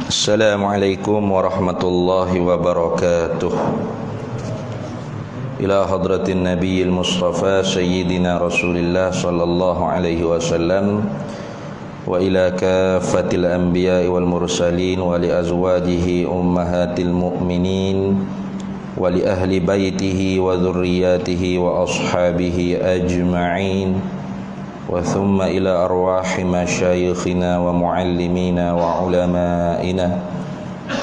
Assalamualaikum warahmatullahi wabarakatuh. Ila hadratin nabiyil mustafa sayyidina rasulillah sallallahu alaihi wasallam wa ila kafatil anbiya'i wal mursalin wa li azwajihi ummahatil mu'minin wa li ahli baitihi wa dhurriyyatihi wa ashabihi ajma'in wa thumma ila arwahi masyayikhina wa muallimina wa ulama'ina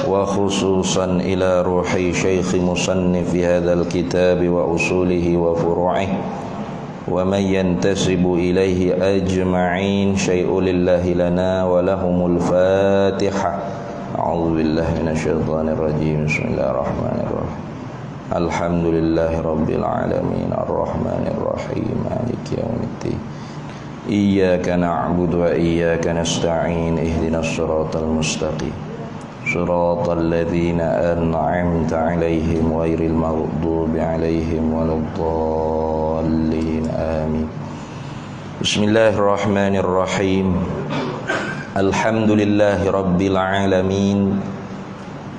wa khususan ila ruhi syaikh musannif hadzal kitab wa usulihi wa furu'ihi wa man yantasibu ilaihi ajma'in syai'u lillahi lana wa lahumul fatiha. A'udzu billahi minasyaitonir rajim. Bismillahirrahmanirrahim. Alhamdulillahi rabbil alamin arrahmanir rahim maliki yaumiddin. Iyyaka na'budu wa iyyaka nasta'in ihdinas siratal mustaqim siratal ladzina an'amta 'alaihim ghairil maghdubi 'alaihim waladdallin amin. Bismillahirrahmanirrahim. Alhamdulillahi rabbil alamin.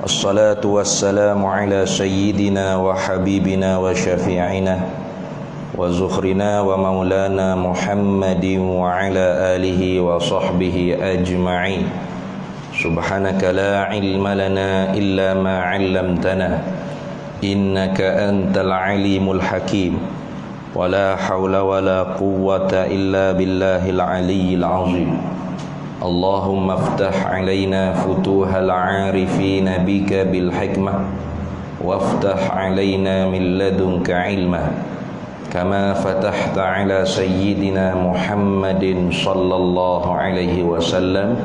Assalatu wassalamu ala sayyidina wa habibina wa syafi'ina wa zukhrina wa maulana Muhammadin wa ala alihi wa sahbihi ajma'in. Subhanaka la ilma lana illa ma 'allamtana innaka antal alimul hakim wa la hawla wa la quwwata illa billahil aliyyil azim. Allahumma aftah alaina futuhal 'arifina bika bil hikmah waftah alaina min ladunka ilma kama fatahta ala sayyidina Muhammadin sallallahu alaihi wasallam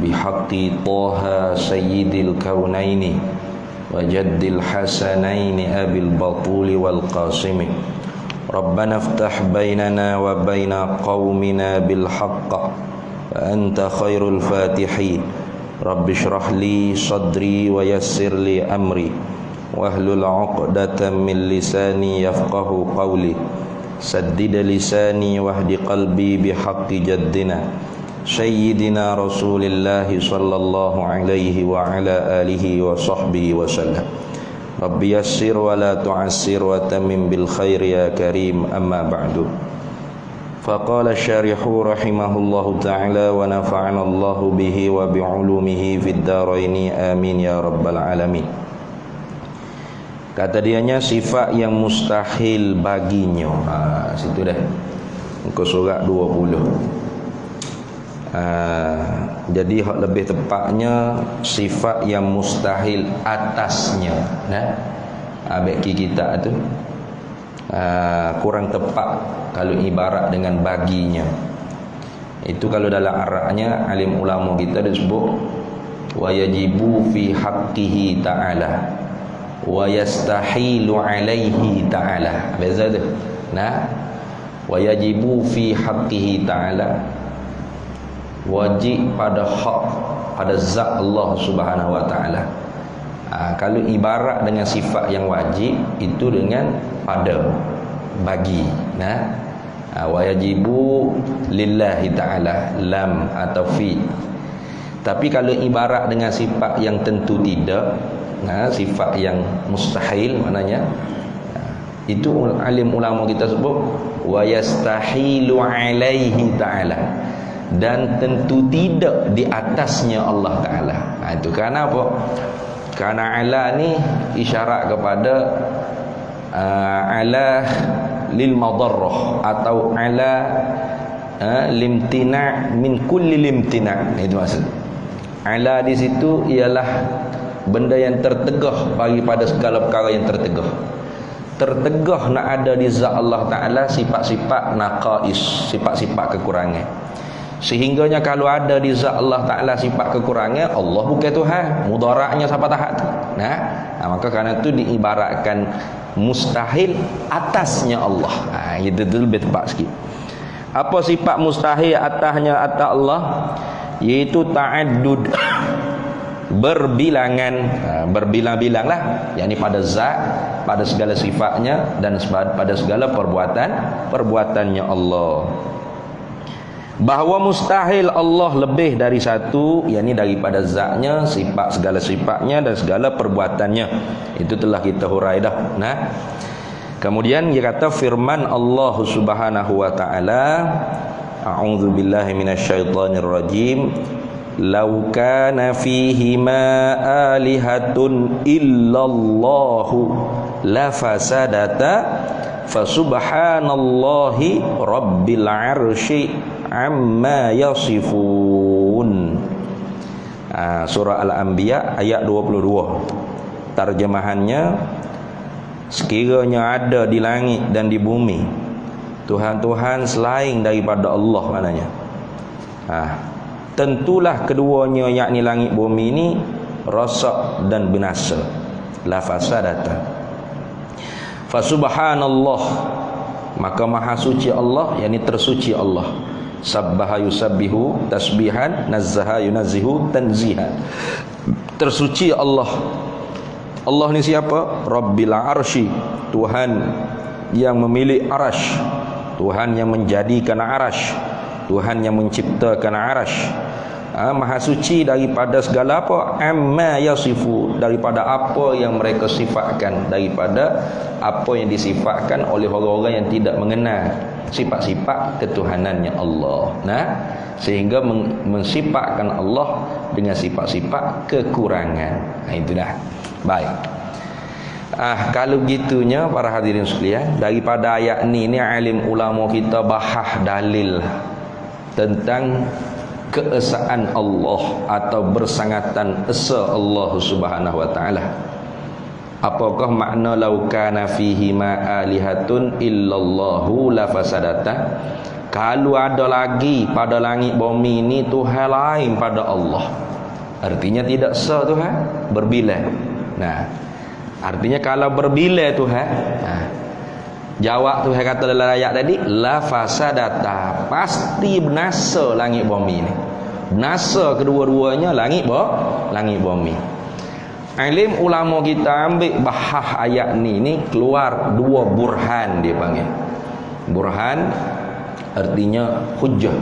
bihaqqi Taha sayyidil kaunaini wa jaddil hasanaini abil batuli wal qasimi. Rabbana iftah bainana wa baina qaumina bil haqq wa anta khairul fatihin. Rabbi shrah li sadri wa yassir li amri wahlul 'uqdatam min lisani yafqahu qawli saddid lisani wahdi qalbi bihaqqi jaddina sayyidina rasulillahi sallallahu alaihi wa ala alihi wa sahbihi wa sallam. Rabbi yassir wa la tu'assir wa tamim bil khairi ya karim, amma ba'du. Faqala syarihu rahimahullahu ta'ala wa nafa'ana Allahu bihi wa bi'ulumihi fid dharaini amin ya rabbal alamin. Kata dianya sifat yang mustahil baginya. Situ dah. Muka surat 20. Jadi lebih tepatnya sifat yang mustahil atasnya. Nah, bagi kita tu kurang tepat kalau ibarat dengan baginya. Itu kalau dalam Arabnya alim ulama kita disebut wa yajibu fi haqqihi ta'ala wa yastahilu alaihi ta'ala. Beza tu. Nah, wa yajibu fi haqqihi ta'ala, wajib pada hak, pada zat Allah Subhanahu wa taala. Kalau ibarat dengan sifat yang wajib itu dengan pada, bagi. Nah, wa yajibu lillahi ta'ala, lam atau fi. Tapi kalau ibarat dengan sifat yang tentu tidak, sifat yang mustahil maknanya, itu alim ulama kita sebut wa yastahilu alaihi ta'ala, dan tentu tidak di atasnya Allah Ta'ala. Itu kerana apa? Kerana ala ni isyarat kepada ala lil madarrah atau ala limtina' min kulli limtina'. Itu maksud. Ala di situ ialah benda yang tertegah bagi pada segala perkara yang tertegah. Tertegah nak ada di zat Allah Ta'ala sifat-sifat naqais, sifat-sifat kekurangan. Sehingganya kalau ada di zat Allah Ta'ala sifat kekurangan, Allah bukan Tuhan, mudaratnya siapa tahap tu. Maka kerana itu diibaratkan mustahil atasnya Allah. Itu lebih tepat sikit. Apa sifat mustahil atasnya atas Allah? Iaitu ta'addud, berbilangan, berbilang-bilang lah, yakni pada zat, pada segala sifatnya dan pada segala perbuatannya Allah. bahawa mustahil Allah lebih dari satu, yakni daripada zatnya, sifat, segala sifatnya dan segala perbuatannya. Itu telah kita hurai dah. Nah, kemudian dia kata firman Allah Subhanahu wa taala, a'udzu billahi minasyaitonir rajim, "Lau kana fihima alihatun illallahu lafasadata fasubhanallahi rabbil arsy amma yasifun." Surah Al-Anbiya ayat 22. Terjemahannya, sekiranya ada di langit dan di bumi Tuhan-Tuhan selain daripada Allah, maknanya tentulah keduanya, yakni langit bumi ini, rosak dan binasa. La fasadata. Fasubhanallah, maka maha suci Allah, yakni tersuci Allah. Sabbaha yusabbihu tasbihan, nazzaha yunazzihu tanzihan. Tersuci Allah. Allah ni siapa? Rabbil arsy, Tuhan yang memilih arasy, Tuhan yang menjadikan arasy, Tuhan yang menciptakan arasy. Maha suci daripada segala apa? Amma yasifu, daripada apa yang mereka sifatkan, daripada apa yang disifatkan oleh orang-orang yang tidak mengenal sifat-sifat ketuhanannya Allah. Nah, sehingga mensifatkan Allah dengan sifat-sifat kekurangan. Itu dah. Baik. Kalau gitunya para hadirin sekalian, daripada ayat ni alim ulama kita bahas dalil tentang keesaan Allah atau bersangatan esa Allah Subhanahu wa taala. Apakah makna lau kana fihi ma alihatun illallahu lafasadata? Kalau ada lagi pada langit bumi ini Tuhan lain pada Allah, artinya tidak sah Tuhan berbilai. Nah, artinya kalau berbilai Tuhan, jawab Tuhan kata dalam ayat tadi, lafasadata, pasti binasa langit bumi ini. Binasa kedua-duanya langit bumi. Alim ulama kita ambil bahas ayat ni keluar dua burhan, dia panggil. Burhan artinya hujjah.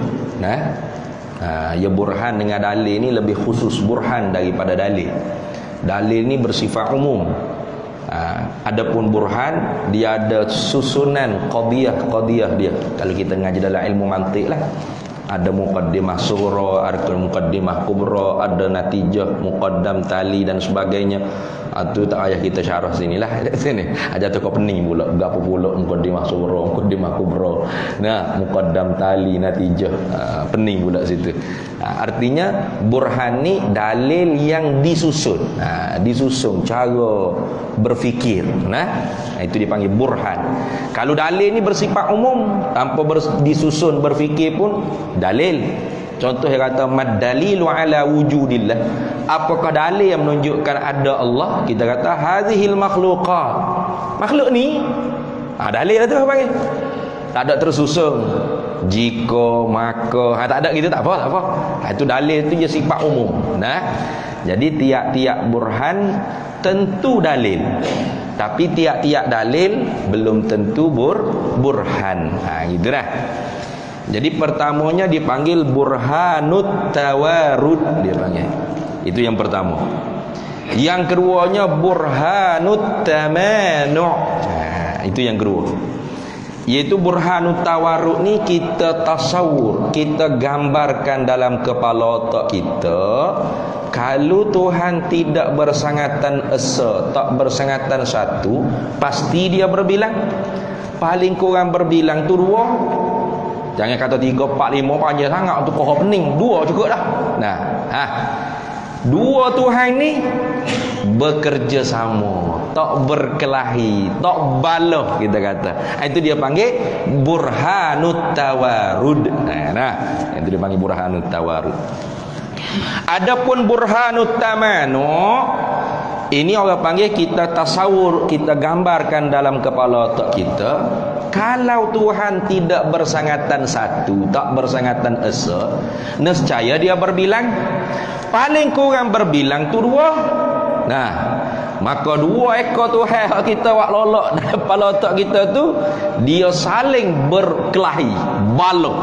Ya burhan dengan dalil ni lebih khusus burhan daripada dalil. Dalil ni bersifat umum. Adapun burhan dia ada susunan qadiyah dia. Kalau kita ngaji dalam ilmu mantik lah, ada muqaddimah surah, ada muqaddimah kubra, ada natijah, muqaddam, tali dan sebagainya. Itu tak payah kita syarah sinilah. Sini aja tu kau pening pula gapo pula muqaddimah surah, muqaddimah kubra. Nah, muqaddam, tali, natijah, pening pula situ. Artinya burhan ni dalil yang disusun. Disusun cara berfikir. Itu dipanggil burhan. Kalau dalil ni bersifat umum tanpa disusun berfikir pun dalil. Contoh yang kata mad-dalilu ala wujudillah. Apakah dalil yang menunjukkan ada Allah? Kita kata hazihil makhluqat. Makhluk ni dalil lah tu apa panggil. Tak ada tersusun. Jika, maka, tak ada gitu, tak apa. Itu dalil tu je sifat umum. Jadi tiap-tiap burhan tentu dalil. Tapi tiap-tiap dalil belum tentu burhan. Gitu dah. Jadi pertamanya dipanggil burhanut tawarud, dia panggil. Itu yang pertama. Yang keduanya burhanut tamanu'. Itu yang kedua. Yaitu burhanut tawarud ni kita tasawur, kita gambarkan dalam kepala otak kita. Kalau Tuhan tidak bersangatan esa, tak bersangatan satu, pasti dia berbilang. Paling kurang berbilang tu dua. Jangan kata 3, 4, 5 panjang sangat untuk pohon pening. 2 cukup dah. Dua Tuhan ni bekerja sama, tak berkelahi, tak balah, kita kata. Itu dia panggil burhanut tawarud. Itu dia panggil burhanut tawarud. Adapun burhanut tamanu, ini orang panggil kita tasawur, kita gambarkan dalam kepala otak kita. Kalau Tuhan tidak bersangatan satu, tak bersangatan esa, nescaya dia berbilang. Paling kurang berbilang tu 2. Maka 2 ekor Tuhan kita wak lolok dalam kepala otak kita tu, dia saling berkelahi, balah.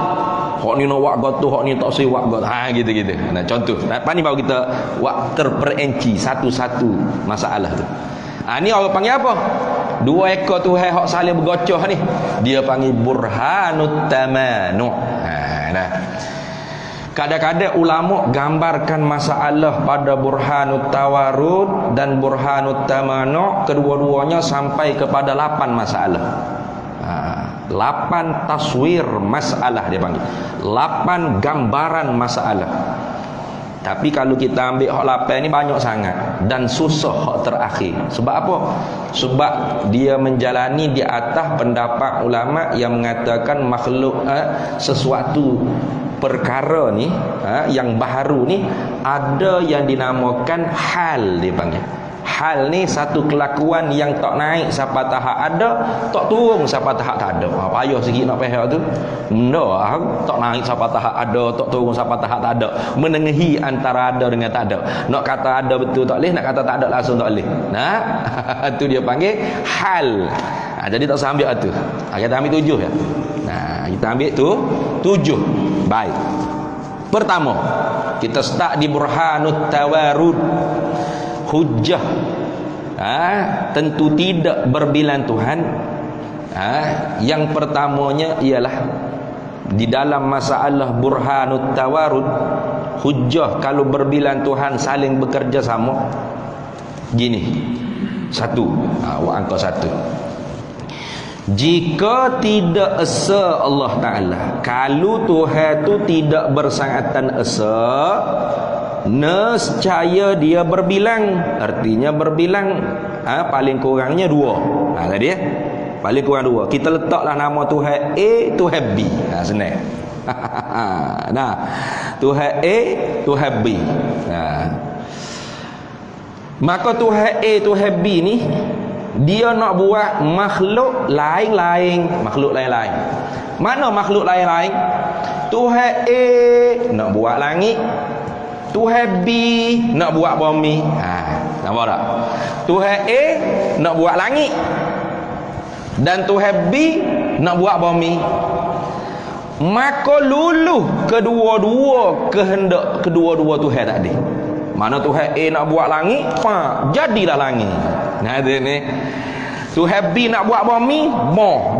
hok ni nak buat gotu, hok ni tak usah buat gotu. Ha gitu-gitu. Nah, contoh. Apa ni baru kita buat terperinci satu-satu masalah tu. Ni orang panggil apa? Dua ekor Tuhan hok saling bergocoh ni. Dia panggil burhanut tamanu. Nah. Kadang-kadang ulama gambarkan masalah pada burhanut tawarud dan burhanut tamanu, kedua-duanya sampai kepada 8 masalah. 8 taswir masalah dia panggil. 8 gambaran masalah. Tapi kalau kita ambil hak 8 ni banyak sangat dan susah hak terakhir. Sebab apa? Sebab dia menjalani di atas pendapat ulama yang mengatakan makhluk sesuatu perkara ni yang baharu ni ada yang dinamakan hal dia panggil. Hal ni satu kelakuan yang tak naik sampai tahap ada, tak turun sampai tahap tak ada. Payah sikit nak faham tu. Benda tak naik sampai tahap ada, tak turun sampai tahap tak ada. Menengahi antara ada dengan tak ada. Nak kata ada betul tak boleh, nak kata tak ada langsung tak boleh. Nah, tu dia panggil hal. Jadi tak usah ambil tu. Kita ambil 7 ya. Nah, kita ambil tu 7. Baik. Pertama, kita start di burhanut tawarud. Hujjah tentu tidak berbilang Tuhan. Yang pertamanya ialah di dalam masalah burhanut tawarud, hujjah kalau berbilang Tuhan saling bekerja sama. Gini, 1 angka 1. Jika tidak esa Allah Ta'ala, kalau Tuhan tu tidak bersangatan esa, nescaya dia berbilang. Artinya berbilang paling kurangnya 2. Tadi paling kurang 2. Kita letaklah nama Tuhan A, Tuhan B. Senang. Nah, Tuhan A, Tuhan B. Maka Tuhan A, Tuhan B ni dia nak buat makhluk lain-lain. Makhluk lain-lain. Mana makhluk lain-lain? Tuhan A nak buat langit, Tuhan B nak buat bumi. Nampak tak? Tuhan A nak buat langit dan Tuhan B nak buat bumi. Maka luluh kedua-dua kehendak kedua-dua Tuhan tadi. Mana Tuhan A nak buat langit, jadilah langit. Nah dia ni. Tuhan B nak buat bumi,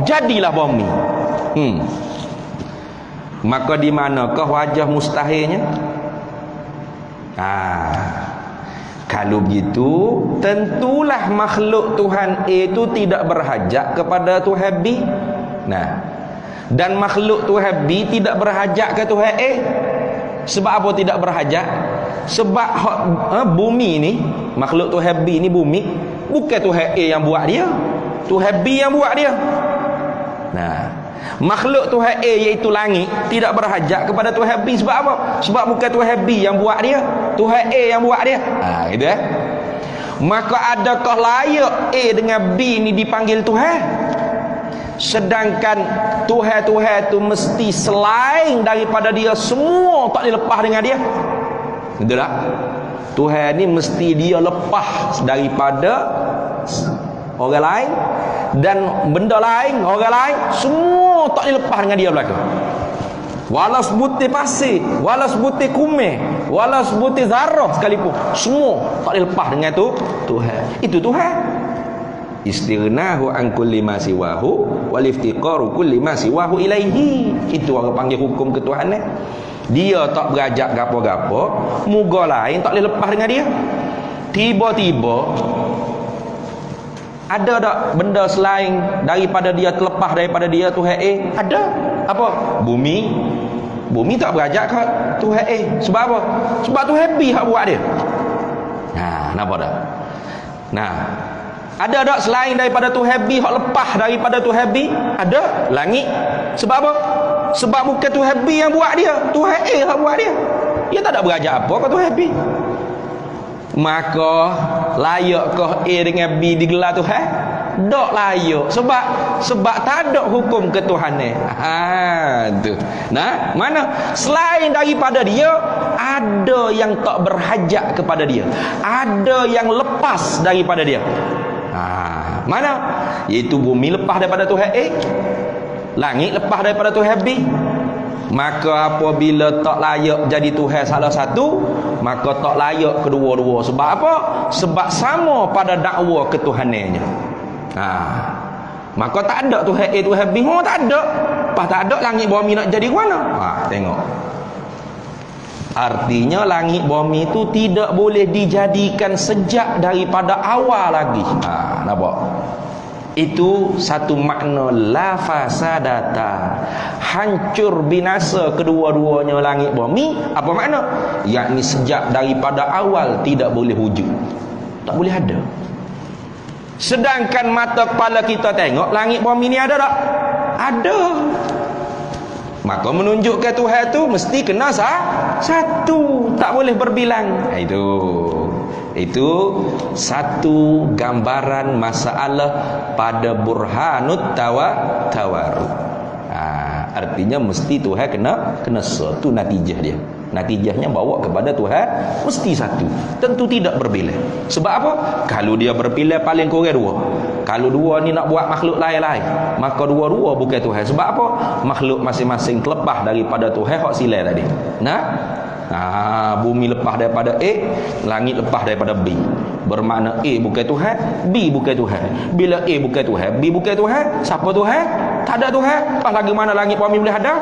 jadilah bumi. Maka di manakah wajah mustahilnya? Kalau begitu tentulah makhluk Tuhan A itu tidak berhajat kepada Tuhan B. Dan makhluk Tuhan B tidak berhajat ke Tuhan A. Sebab apa tidak berhajat? Sebab bumi ni, makhluk Tuhan B ni bumi, bukan Tuhan A yang buat dia, Tuhan B yang buat dia. Makhluk Tuhan A iaitu langit tidak berhajat kepada Tuhan B. Sebab apa? Sebab bukan Tuhan B yang buat dia, Tuhan A yang buat dia. Gitu Maka adakah layak A dengan B ni dipanggil Tuhan? Sedangkan Tuhan-Tuhan tu mesti selain daripada dia, semua tak dilepas dengan dia. Betul tak? Tuhan ni mesti dia lepas daripada orang lain, dan benda lain, orang lain, semua tak dilepas dengan dia belaka. Walau sebutir pasir, walau sebutir kumeh, walau sebutir zarah sekalipun, semua tak dilepas dengan tu Tuhan. Itu Tuhan. Istighnahu an kulli ma siwahu wal iftiqaru kulli ma siwahu ilaihi. Itu orang panggil hukum ketuhanan. Dia tak berajak gapo-gapo, muga lain tak boleh lepas dengan dia. Tiba-tiba ada tak benda selain daripada dia, terlepas daripada dia Tuhan A? Ada. Apa? Bumi. Bumi tak berajak ke Tuhan A. Sebab apa? Sebab Tuhan B hak buat dia. Nampak tak? Ada tak selain daripada Tuhan B hak lepas daripada Tuhan B? Ada. Langit. Sebab apa? Sebab bukan Tuhan B yang buat dia, Tuhan A yang buat dia. Dia tak ada berajak apa ke Tuhan B. Maka layakkah A dengan B digelar Tuhan? Tak layak. Sebab tak ada hukum ketuhanan. Tu. Mana? Selain daripada dia, ada yang tak berhajat kepada dia, ada yang lepas daripada dia. Mana? Iaitu bumi lepas daripada Tuhan A, langit lepas daripada Tuhan B. Maka apabila tak layak jadi Tuhan salah satu, maka tak layak kedua-dua. Sebab apa? Sebab sama pada dakwa ketuhanannya. Maka tak ada Tuhan A, Tuhan B. Tak ada. Pas tak ada, langit bumi nak jadi ke mana? Tengok. Artinya langit bumi itu tidak boleh dijadikan sejak daripada awal lagi. Nampak? Itu satu makna la fasadata, hancur binasa kedua-duanya langit bumi. Apa makna? Yakni sejak daripada awal tidak boleh wujud, tak boleh ada. Sedangkan mata kepala kita tengok langit bumi ni ada tak? Ada. Maka menunjukkan Tuhan tu mesti kena satu, tak boleh berbilang. Itu satu gambaran masalah pada burhanut tawarud. Artinya mesti Tuhan kena satu natijah dia. Natijahnya bawa kepada Tuhan mesti satu. Tentu tidak berbilang. Sebab apa? Kalau dia berbilang paling kurang dua. Kalau dua ni nak buat makhluk lain-lain, maka dua-dua bukan Tuhan. Sebab apa? Makhluk masing-masing terlepas daripada Tuhan hak silai tadi. Bumi lepas daripada A, langit lepas daripada B. Bermakna A bukan Tuhan, B bukan Tuhan. Bila A bukan Tuhan, B bukan Tuhan, siapa Tuhan? Tak ada Tuhan. Pas lagi mana langit bumi boleh ada?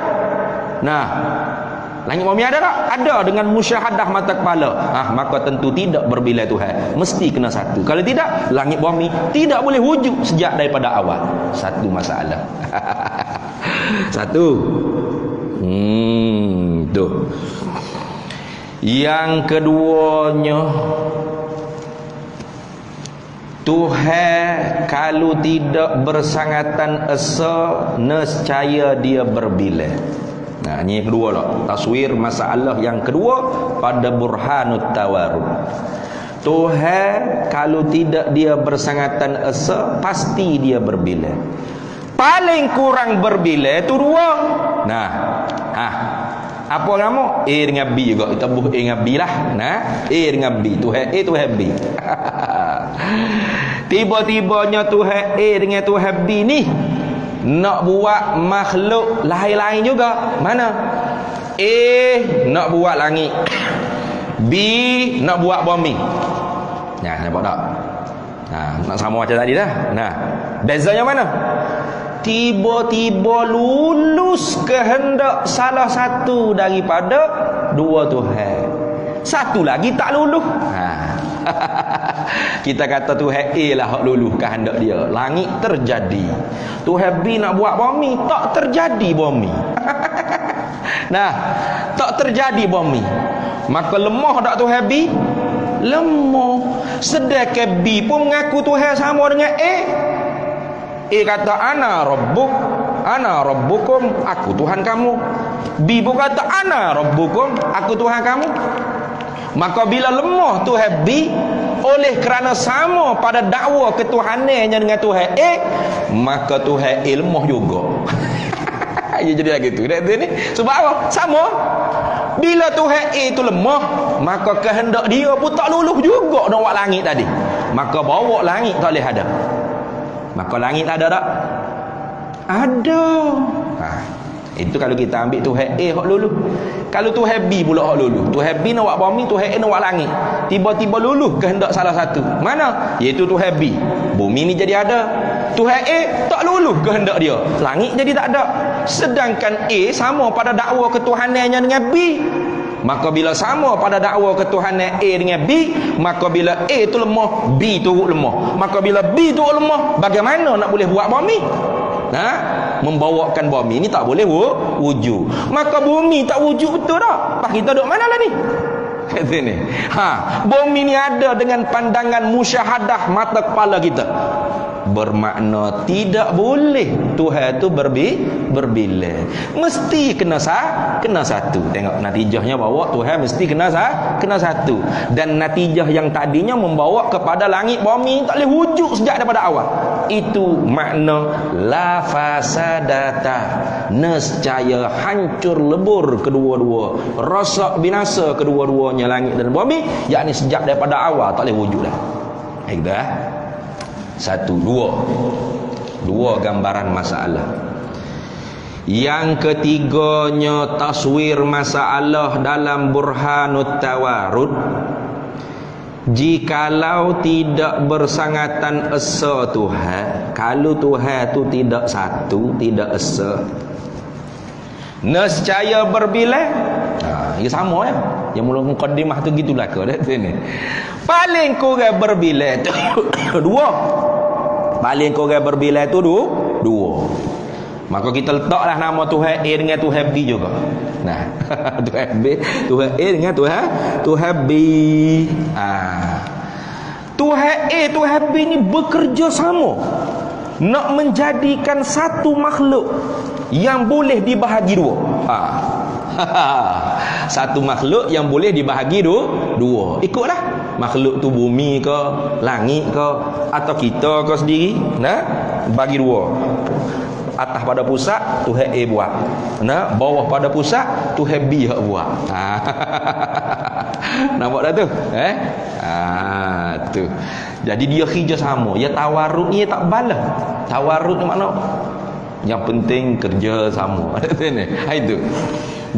Langit bumi ada tak? Ada dengan musyahadah mata kepala. Maka tentu tidak berbilai Tuhan. Mesti kena satu. Kalau tidak, langit bumi tidak boleh wujud sejak daripada awal. Satu masalah. Satu. Tuh. Yang keduanya, Tuhan kalau tidak bersangatan esa, nescaya dia berbilai. Ini yang kedua lah. Taswir masalah yang kedua pada burhanut tawarud. Tuhan kalau tidak dia bersangatan esa, pasti dia berbilai. Paling kurang berbilai itu dua. Apa nama? A dengan B juga. Kita buh A dengan B lah. A dengan B. Tuhan A, Tuhan B. Tiba-tibanya Tuhan A dengan Tuhan B ni nak buat makhluk lain-lain juga. Mana? A nak buat langit, B nak buat bumi. Nampak tak? Nak sama macam tadi dah. Bezanya mana? Tiba-tiba lulus kehendak salah satu daripada dua Tuhan. Satu lagi tak lulus. Kita kata Tuhan A lah hak lulus kehendak dia. Langit terjadi. Tuhan B nak buat bumi, tak terjadi bumi. Tak terjadi bumi. Maka lemah tak Tuhan B? Lemah. Sedangkan B pun mengaku Tuhan sama dengan A. A kata ana rabbukum, aku Tuhan kamu. B pun kata ana rabbukum, aku Tuhan kamu. Maka bila lemah Tuhan B, oleh kerana sama pada dakwa ketuhanannya dengan Tuhan A, maka Tuhan A lemah juga. Ia jadi begitu. Sebab apa? Sama. Bila Tuhan A itu lemah, maka kehendak dia pun tak luluh juga nak buat langit tadi. Maka bawa langit tak boleh ada. Maka langit ada tak? Ada. Itu kalau kita ambil Tuhan A hak luluh. Kalau Tuhan B pula hak luluh. Tuhan B nak buat bumi, Tuhan A nak buat langit. Tiba-tiba luluh kehendak salah satu. Mana? Iaitu Tuhan B. Bumi ni jadi ada. Tuhan A tak luluh kehendak dia. Langit jadi tak ada. Sedangkan A sama pada dakwa ketuhanannya dengan B. Maka bila sama pada dakwa ketuhanan A dengan B, maka bila A tu lemah, B turut lemah. Maka bila B turut lemah, bagaimana nak boleh buat bumi? Membawakan bumi ni tak boleh wujud. Maka bumi tak wujud betul tak? Pak kita duduk mana lah ni? Kat sini. Bumi ni ada dengan pandangan musyahadah mata kepala kita. Bermakna tidak boleh Tuhan tu berbilai. Mesti kena satu. Tengok natijahnya bawa Tuhan mesti kena satu. Dan natijah yang tadinya membawa kepada langit bumi tak boleh wujud sejak daripada awal. Itu makna la fasadata, nescaya hancur lebur kedua-dua, rosak binasa kedua-duanya langit dan bumi, yakni sejak daripada awal tak boleh wujud dah. Dah. Satu, dua gambaran masalah. Yang ketiganya taswir masalah dalam burhanut tawarud. Jikalau tidak bersangatan esa Tuhan, kalau Tuhan tu tidak satu, tidak esa, nescaya berbilih. Ya sama ya. Yang mula mukadimah tu gitulah ke dah sini. Paling kurang berbilih tu dua. Paling kurang berbilih tu dua. Maka kita letaklah nama Tuhan A dengan Tuhan B juga. Nah, Tuhan B, Tuhan A dengan Tuhan B. Tuhan A, Tuhan B ni bekerja sama nak menjadikan satu makhluk yang boleh dibahagi dua. Satu makhluk yang boleh dibahagi dua. Ikutlah. Makhluk tu bumi ke, langit ke, atau kita ke sendiri. Nah, bagi dua. Atas pada pusat Tuhan A buat. Nah, bawah pada pusat Tuhan B hak buat. Nampak dah tu? Tu. Jadi dia kerja sama. Ya tawarud ni tak balas. Tawarud ni makna yang penting kerja sama. Itu.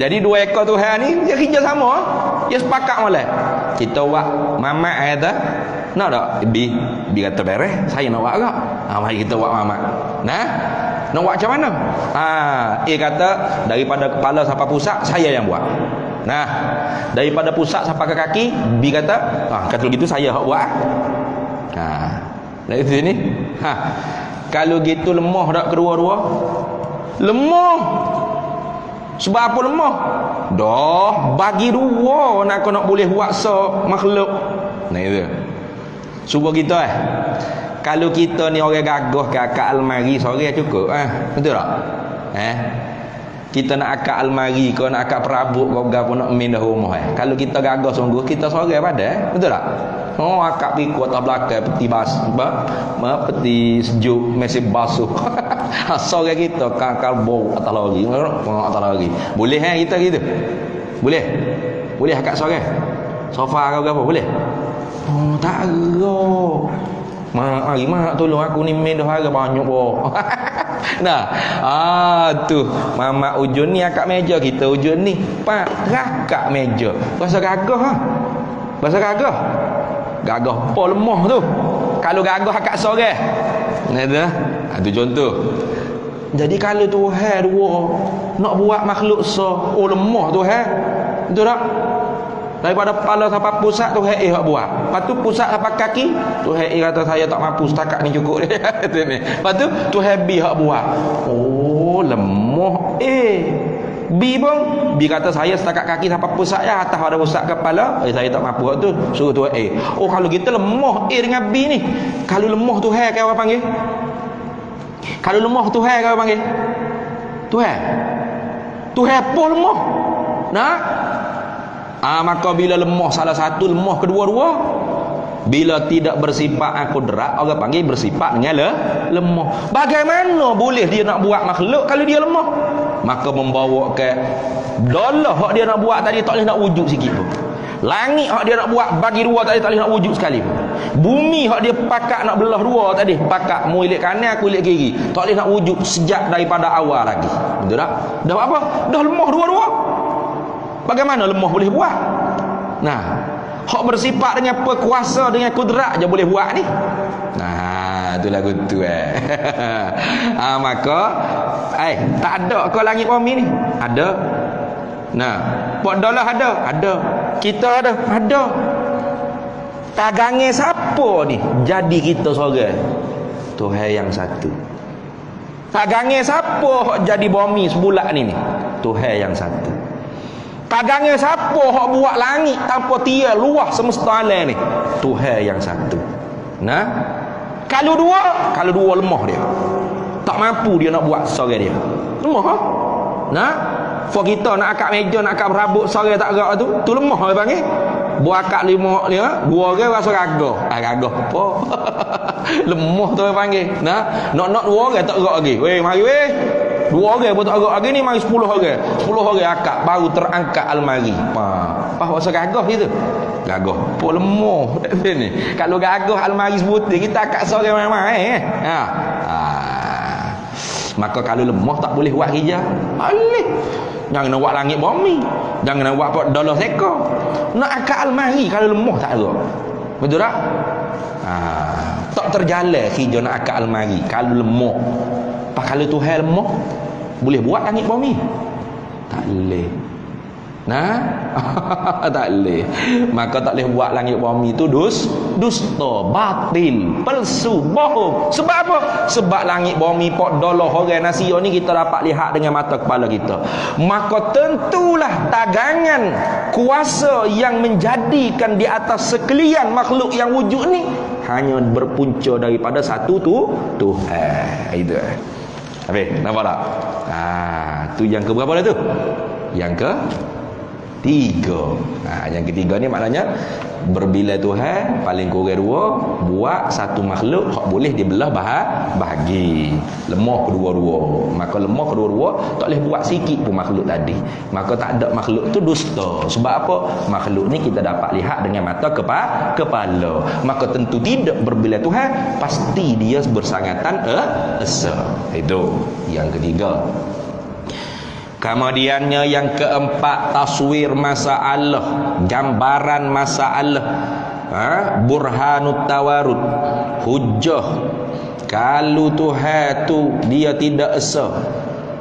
Jadi dua ekor Tuhan ni dia kerja sama. Dia sepakat malah. Kita buat mamak kata, nak tak? B kata beres, saya nak buat agak. Mari kita buat mamak. Nah, nak buat macam mana? A kata daripada kepala sampai pusat saya yang buat. Nah, daripada pusat sampai ke kaki B kata, kata gitu saya hak buat. Dari sini. Kalau gitu lemah tak kedua-dua? Lemah. Sebab apa lemah? Dah bagi dua nak boleh buat makhluk. Nah itu. Cuba kita kalau kita ni orang gagah ke akak almari sore cukup. Betul tak? Kita nak akak almari ke nak akak perabot ke apa nak main dah rumah. Kalau kita gagah sungguh kita sore pada. Betul tak? Akak pergi atas belakang peti peti sejuk masih basuh. Sore kita kakal bau atas lagi. Atas lagi. Boleh kita gitu? Boleh? Boleh akak sore? Sofa ke apa boleh? Tak ada. Mari mak tolong aku ni main dah harga banyak boh. Nah, tu mama ujun ni akak meja kita ujun ni. Pak rakak meja. Rasa gagah Rasa gagah. Gagah apa lemah tu. Kalau gagah akak sore. Nah, tu contoh. Jadi kalau Tuhan dua nak buat makhluk lemah Tuhan. Betul tak? Daripada kepala sampai pusat Tuhan hak buat. Lepas tu pusat sampai kaki Tuhan kata saya tak mampu setakat ni cukup. Lepas tu Tuhan B hak buat. Lemah B pun B kata saya setakat kaki sampai pusat ya, atas pada pusat kepala saya tak mampu tu suruh Tuhan A. Kalau kita lemah A dengan B ni. Kalau lemah Tuhan ke orang panggil? Kalau lemah Tuhan ke orang panggil? Tuhan pun lemah. Nah, maka bila lemah salah satu, lemah kedua-dua, bila tidak bersifat kudrat, orang panggil bersifat dengan lemah. Bagaimana boleh dia nak buat makhluk kalau dia lemah? Maka membawa ke dolah hak dia nak buat tadi tak boleh nak wujud sikit pun. Langit hak dia nak buat bagi dua tadi tak boleh nak wujud sekali pun. Bumi hak dia pakat nak belah dua tadi, pakat mu ilik kanan aku ilik kiri, tak boleh nak wujud sejak daripada awal lagi. Betul tak? Dah apa? Dah lemah dua-dua. Bagaimana lemah boleh buat? Nah, hak bersifat dengan perkuasa dengan kudrat je boleh buat ni. Nah, tu lagu tu maka tak ada ke langit bumi ni? Ada. Nah, pok dolah ada. Kita ada. Tagange siapa ni? Jadi kita seorang. Tuhan yang satu. Tagange siapa jadi bumi sebulan ni? Tuhan yang satu. Tagange siapa hak buat langit tanpa tiar luah semesta alam ni? Tuhan yang satu. Nah, kalau dua lemah dia. Tak mampu dia nak buat seorang dia. Lemah. Nah, for kita nak akak meja, nak akak berabuk seorang tak gerak tu lemah orang panggil. Buat akak lima dia, dua orang rasa gagah. Gagah apa? Lemah tu orang panggil. Nah, nak dua orang tak gerak lagi. Weh, mari weh. Dua orang pun tak agak lagi ni, mari 10 orang. 10 orang akak baru terangkat almari. Apa rasa gagah gitu? Gagah. Apa lemah ni. Kalau gagah almari sebutir kita akak seorang main-main Maka kalau lemah tak boleh buat kerja. Boleh. Jangan nak buat langit bumi. Jangan nak buat apa dolar seka. Nak akal almari kalau lemah tak ada. Betul tak? Tak terjalan kerja nak akal almari kalau lemah. Kalau Tuhan lemah, boleh buat langit bumi? Tak boleh. Nah, tak boleh. Maka tak boleh buat langit bumi itu dusta, batil, palsu, bohong. Sebab apa? Sebab langit bumi pok dolar orang Nasio ni kita dapat lihat dengan mata kepala kita. Maka tentulah tagangan kuasa yang menjadikan di atas sekalian makhluk yang wujud ni hanya berpunca daripada satu Tuhan. Itu. Habis, nampak tak? Tu yang ke berapa dah tu? Yang ke tiga. Yang ketiga ni maknanya berbila Tuhan paling kurang dua, buat satu makhluk hak boleh dibelah bahagi. Lemah kedua-dua. Maka lemah kedua-dua tak boleh buat sikit pun makhluk tadi. Maka tak ada makhluk tu dusta. Sebab apa? Makhluk ni kita dapat lihat dengan mata kepala. Maka tentu tidak berbila Tuhan, pasti dia bersangatan esa. Itu yang ketiga. Kemudiannya yang keempat, taswir masalah, gambaran masalah, burhanut tawarud, hujjah. Kalau Tuhan tu dia tidak esa,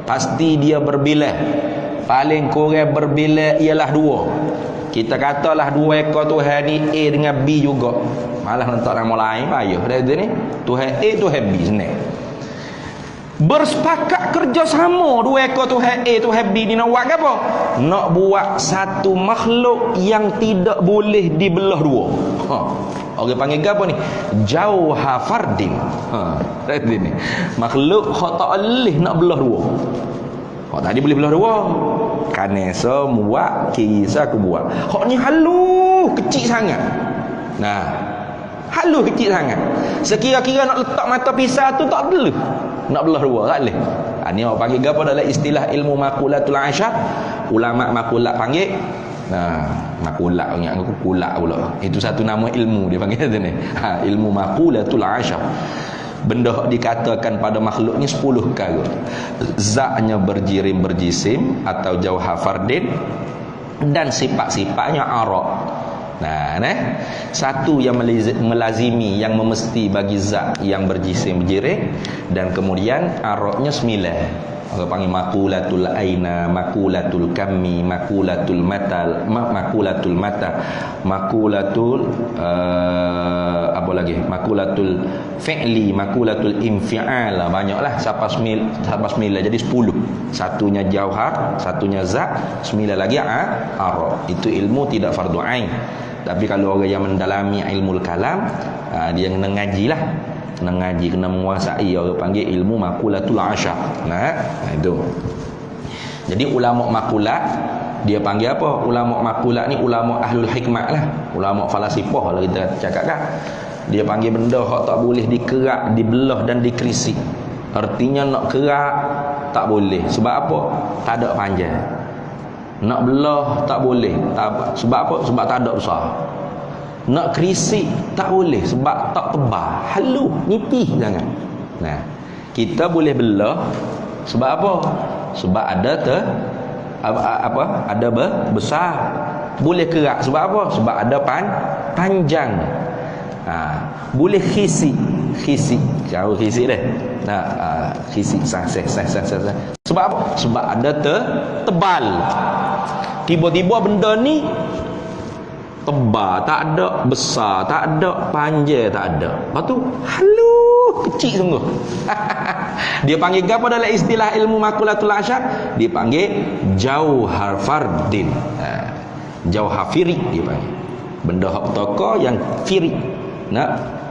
pasti dia berbilah. Paling kurang berbilah ialah dua. Kita katalah dua ekor Tuhan ni A dengan B juga. Malah letak nama lain payah dah ni. Tuhan A, Tuhan B senang. Bersepakat kerjasama dua ekor Tuhan A, Tuhan B ni nak buat apa? Nak buat satu makhluk yang tidak boleh dibelah dua. Orang panggil apa ni? Jauha fardin. Ni. Makhluk hak tak boleh nak belah dua. Hak tadi boleh belah dua. Kanesa buat, kisa aku buat. Hak ni halus, kecil sangat. Nah, halus kecil sangat. Sekira-kira nak letak mata pisau tu tak boleh. Nak belah dua tak boleh. Ni orang panggil apa dalam istilah ilmu makulatul asyar. Ulama makulat panggil makulat, ingat aku kulat pula. Itu satu nama ilmu dia panggil tu ni. Ilmu makulatul asyar. Benda dikatakan pada makhluk ni 10 perkara. Zatnya berjirim berjisim atau jauhar fardin, dan sifat-sifatnya arak. Satu yang melazimi, yang memesti bagi zat yang berjisim berjirim, dan kemudian araknya 9. Orang panggil makulatul aina, makulatul kami, makulatul matal, makulatul mata, makulatul apa lagi? Makulatul fi'li, makulatul infial. Banyaklah sampai 9 jadi 10. Satunya jauhar, satunya zat, 9 lagi arak. Itu ilmu tidak fardu ain. Tapi kalau orang yang mendalami ilmu kalam, dia kena ngajilah. Kena ngaji, kena menguasai. Orang panggil ilmu makulatul asyar. Itu. Jadi ulama makulat, dia panggil apa? Ulama makulat ni ulama ahlul hikmah lah. Ulama falasifah kalau kita cakap kan. Dia panggil benda hak tak boleh dikerak, dibelah dan dikrisik. Artinya nak kerak tak boleh. Sebab apa? Tak ada panjang. Nak belah tak boleh. Sebab apa? Sebab tak ada besar. Nak kerisik tak boleh sebab tak tebal, halus, nipis jangan. Kita boleh belah sebab apa? Sebab ada ada besar. Boleh kerak sebab apa? Sebab ada panjang. Boleh khisik. Jauh khisik dah. Khisik sah. Sebab apa? Sebab ada tebal. Tiba-tiba benda ni tebal, tak ada, besar, tak ada, panjang, tak ada. Lepas tu halus, kecil sungguh. Dia panggil apa dalam istilah ilmu makulatul asyar? Dia panggil jauhar fardin. Jauhar firik dia panggil. Benda hak toko yang firik.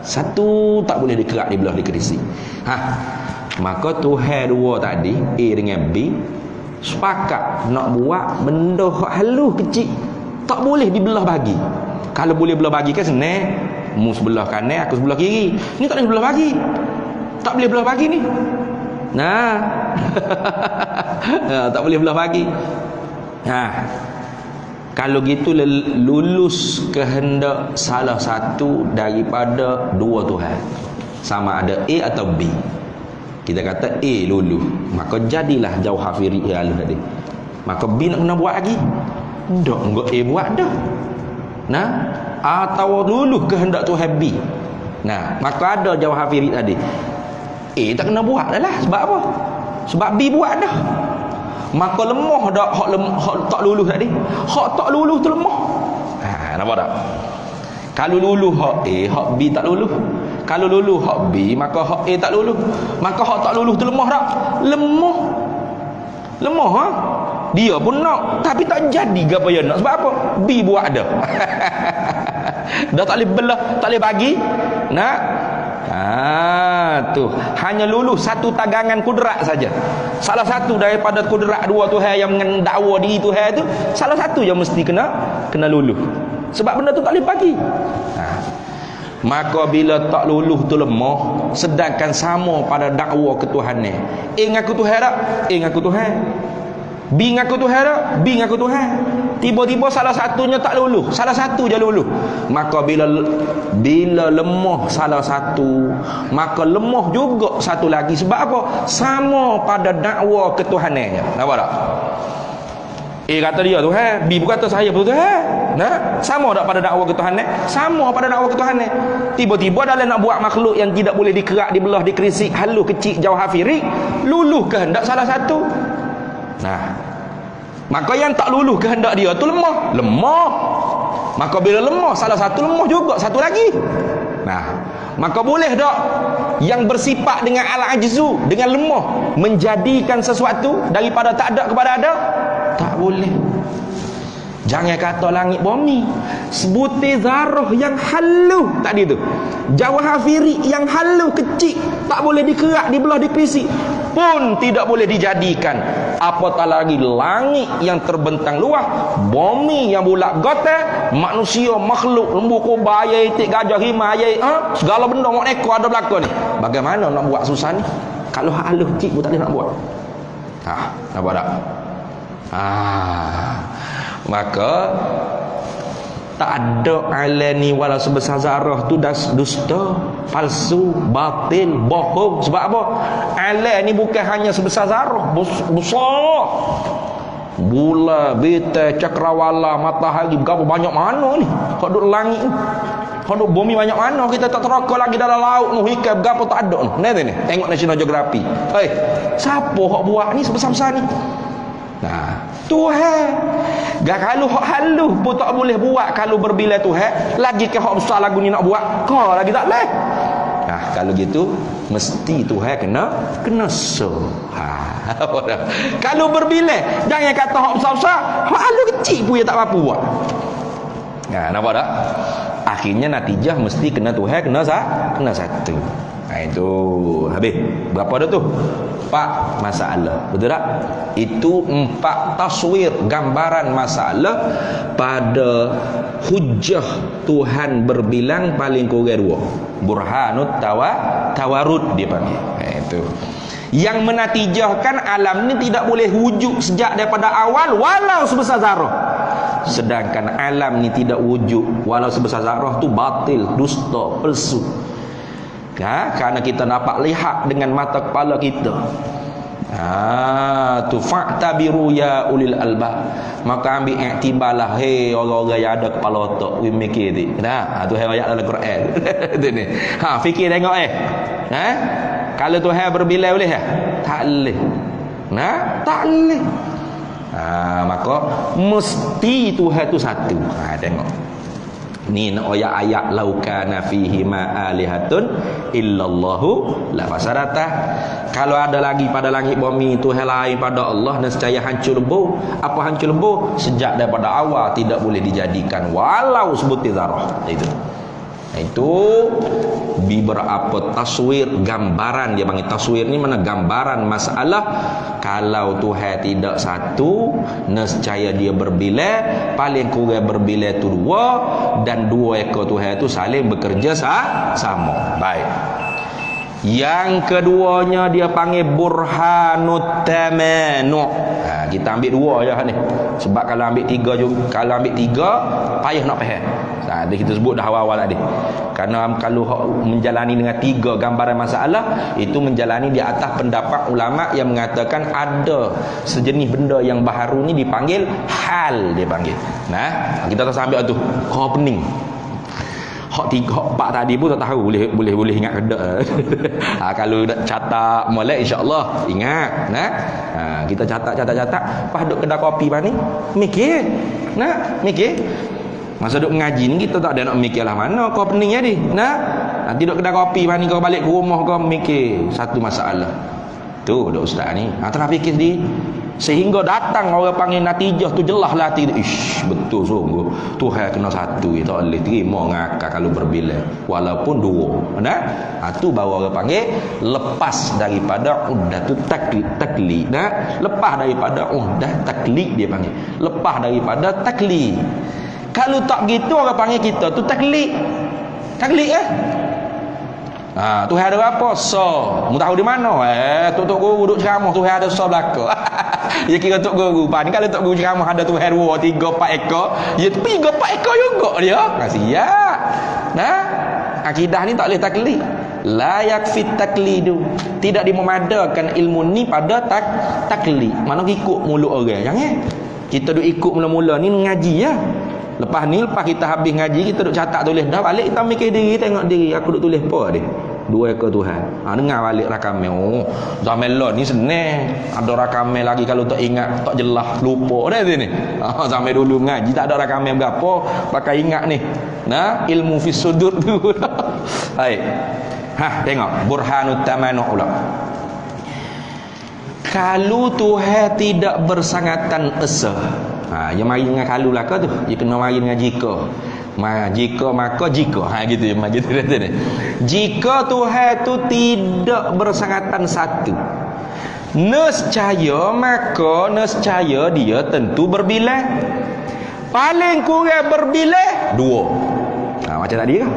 Satu tak boleh dikerak, dibelah, dikerisi. Maka Tuhan dua tadi, A dengan B, sepakat nak buat benda hak halus kecil, tak boleh dibelah bagi. Kalau boleh belah bagi kan senang. Mu sebelah kanan, aku sebelah kiri. Ni tak boleh belah bagi. Tak boleh belah bagi ni. Tak boleh belah bagi. Kalau gitu lulus kehendak salah satu daripada dua Tuhan. Sama ada A atau B. Kita kata A luluh, maka jadilah Jauhar Firik halus tadi. Maka B nak kena buat lagi? Tak, enggak A buat dah. Nah, atau luluh kehendak Tuhan B. Nah, maka ada Jauhar Firik tadi. A tak kena buat dah lah. Sebab apa? Sebab B buat dah. Maka lemah dak hak tak luluh tadi. Hak tak luluh tu lemah. Ha, nampak tak? Kalau luluh hak A, hak B tak luluh. Kalau luluh hak B, maka hak A tak luluh. Maka hak tak luluh tu lemah tak? Lemah. Lemah ha? Dia pun nak, tapi tak jadi gapo yang nak. Sebab apa? B buat dah. Dah tak boleh belah, tak boleh bagi. Nak? Tu hanya luluh satu tagangan kudrat saja. Salah satu daripada kudrat dua Tuhan yang mendakwa diri Tuhan tu, salah satu yang mesti kena luluh. Sebab benda tu tak boleh bagi. Maka bila tak luluh tu lemah, sedangkan sama pada dakwa ketuhanan. Ngaku Tuhan tak? Ngaku Tuhan. B ngaku Tuhan tak? B ngaku Tuhan. Tiba-tiba salah satunya tak luluh, salah satu je luluh. Maka bila lemah salah satu, maka lemah juga satu lagi. Sebab apa? Sama pada dakwa ketuhanannya. Nampak tak? A kata dia Tuhan, B pun kata saya pun Tuhan. Nah, sama tak pada dakwa ketuhanan? Sama pada dakwa ketuhanan. Tiba-tiba dalam nak buat makhluk yang tidak boleh dikerak, dibelah, dikerisik, halus, kecil, Jauhar Firik, luluh kehendak salah satu. Nah, maka yang tak luluh kehendak dia tu lemah. Lemah. Maka bila lemah, salah satu lemah juga satu lagi. Nah, maka boleh tak yang bersifat dengan al-ajzu, dengan lemah, menjadikan sesuatu daripada tak ada kepada ada? Tak boleh. Jangan kata langit bumi, sebutir zarah yang halus tadi tu, Jauhar Firik yang halus kecil, tak boleh dikerak, dibelah, dikrisik, pun tidak boleh dijadikan. Apatah lagi langit yang terbentang luas, bumi yang bulat gote, manusia, makhluk, lembu, kobra, ayai, itik, gajah, rimau, ayai, segala benda mak neko ada belakang ni. Bagaimana nak buat susah ni? Kalau halus kecil pun tak boleh nak buat. Nampak tak? Maka tak ada alani wala sebesar zarah tu dusta, palsu, batil, bohong. Sebab apa? Alam ni bukan hanya sebesar zarah, besar. Bulan, bintang, cakrawala, matahari, berapa banyak mana ni? Hak duk langit ni. Hak duk bumi banyak mana? Kita tak teraka lagi dalam laut ni, ikan berapa tak ada ni. Tengok National Geographic. Siapa hak buat ni sebesar-besar ni? Nah, Tuhan. Kalau hak halus pun tak boleh buat kalau berbilai Tuhan, lagi ke hak besar lagu ni nak buat, kau lagi tak boleh. Kalau gitu mesti Tuhan kena so. Kalau berbilai, jangan kata hak besar-besar, hak halus kecil pun dia tak apa buat. Nampak tak? Akhirnya natijah mesti kena Tuhan kena satu. Itu habis. Berapa dah tu? 4 masalah. Betul tak? Itu 4 taswir, gambaran masalah pada hujjah Tuhan berbilang paling kurang 2. Burhanut tawarud dia panggil. Itu. Yang menatijahkan alam ni tidak boleh wujud sejak daripada awal walau sebesar zarah. Sedangkan alam ni tidak wujud walau sebesar zarah tu batil, dusta, palsu. Kerana kita dapat lihat dengan mata kepala kita. Tu fa'tabiru ya ulil albab. Maka ambil iktibarlah orang-orang yang ada kepala otak, we mikir ni. Tu ayat dalam Quran. Tu ni. Fikir tengok kalau Tuhan berbilai boleh tak boleh. Tak boleh. Maka mesti Tuhan tu satu. Tengok. Ni ayat laukana fihi ma alihatun illallahu la fasadata. Kalau ada lagi pada langit bumi Tuhan lain pada Allah, nescaya hancur lebur. Apa hancur lebur? Sejak daripada awal tidak boleh dijadikan walau sebutir zarah. Itu beberapa taswir, gambaran. Dia panggil taswir ni mana gambaran masalah. Kalau Tuhan tidak satu, nescaya dia berbilai, paling kurang berbilai tu 2, dan 2 ekor Tuhan itu saling bekerja sama. Baik. Yang keduanya dia panggil burhanut tamanu. Kita ambil dua je ni. Sebab kalau ambil tiga payah nak faham. Tadi kita sebut dah awal-awal tadi. Kerana kalau menjalani dengan tiga gambaran masalah, itu menjalani di atas pendapat ulama yang mengatakan ada sejenis benda yang baharu ni dipanggil hal, dia panggil. Nah, kita tak sambil tu. Kau pening. Hak 3 hak 4 tadi pun tak tahu boleh ingat ke tak. Kalau nak catat molek insya-Allah ingat. Nah. Kita catat. Pas duk kedai kopi ni mikir. Nah, mikir. Masa duk mengaji ni kita tak ada nak mikir lah mana kau pening jadi. Nah, nanti duk kedai kopi ni kau balik ke rumah kau mikir satu masalah. Tu dak ustaz ni. Tengah fikir sendiri. Sehingga datang orang panggil natijah tu jelas lah hati. Ish, betul sungguh. Tuhan kena satu, tak boleh terima ngakak kalau berbilang walaupun dua. Nah, tu baru orang panggil lepas daripada udah tu taklid. Nah, lepas daripada udah taklid dia panggil. Lepas daripada taklid. Kalau tak gitu orang panggil kita tu taklid. Taklid Tuhan ada apa? So, mu tahu di mana? Tok guru duduk ceramah Tuhan ada so belaka. Ya kira tok guru. Ni kalau tok guru ceramah ada Tuhan 2, 3, 4 ekor, ya 3, 4 ekor juga dia. Siap. Nah, akidah ni tak boleh taklid. La yakfi taklidu. Tidak dimemadakan ilmu ni pada taklid. Mana ikut mulut orang. Jangan. Kita duk ikut mula-mula ni ngaji ya. Lepas kita habis ngaji, kita duk catat tulis dah, balik kita mikir diri, tengok diri aku duk tulis apa dia. 2 ekor Tuhan. Dengar balik rakamnya. Zaman lah ni senang. Ada rakamnya lagi kalau tak ingat, tak jelas, lupa dah sini. Sampai dulu ngaji tak ada rakamnya berapa, pakai ingat ni. Nah, ilmu fis sudur tu. Baik. Tengok burhanut tamanu pula. Kalau Tuhan tidak bersangatan esa. Yang mari dengan kalau lah tu, dia kena mari dengan jika. Jika maka jika. Gitu ni. Jika Tuhan tu tidak bersangatan satu, nescaya maka nescaya dia tentu berbilang. Paling kurang berbilang 2. Macam tadi kan.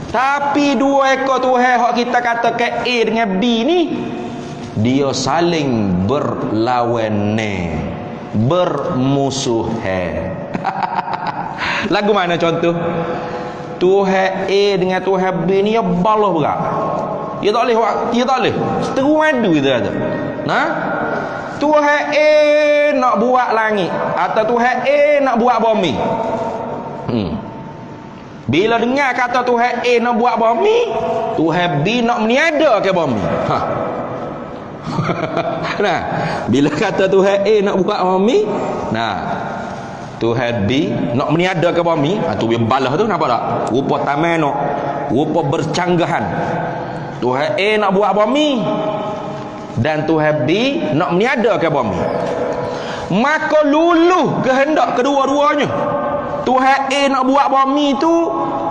Tapi 2 ekor Tuhan hak kita katakan A dengan B ni, dia saling berlawan, bermusuh. Lagu mana contoh? Tuhan A dengan Tuhan B ni ya balah berat. Dia tak boleh seteru madu kita kata. Tuhan A nak buat langit atau Tuhan A nak buat bumi. Bila dengar kata Tuhan A nak buat bumi, Tuhan B nak meniadakan bumi. Nah, bila kata Tuhan A nak buat bumi, Tuhan B nak meniadakan bumi, tu dia balah tu, nampak tak? Rupa tamanu, rupa bercanggahan. Tuhan A nak buat bumi dan Tuhan B nak meniadakan bumi. Maka luluh kehendak kedua-duanya. Tuhan A nak buat bumi tu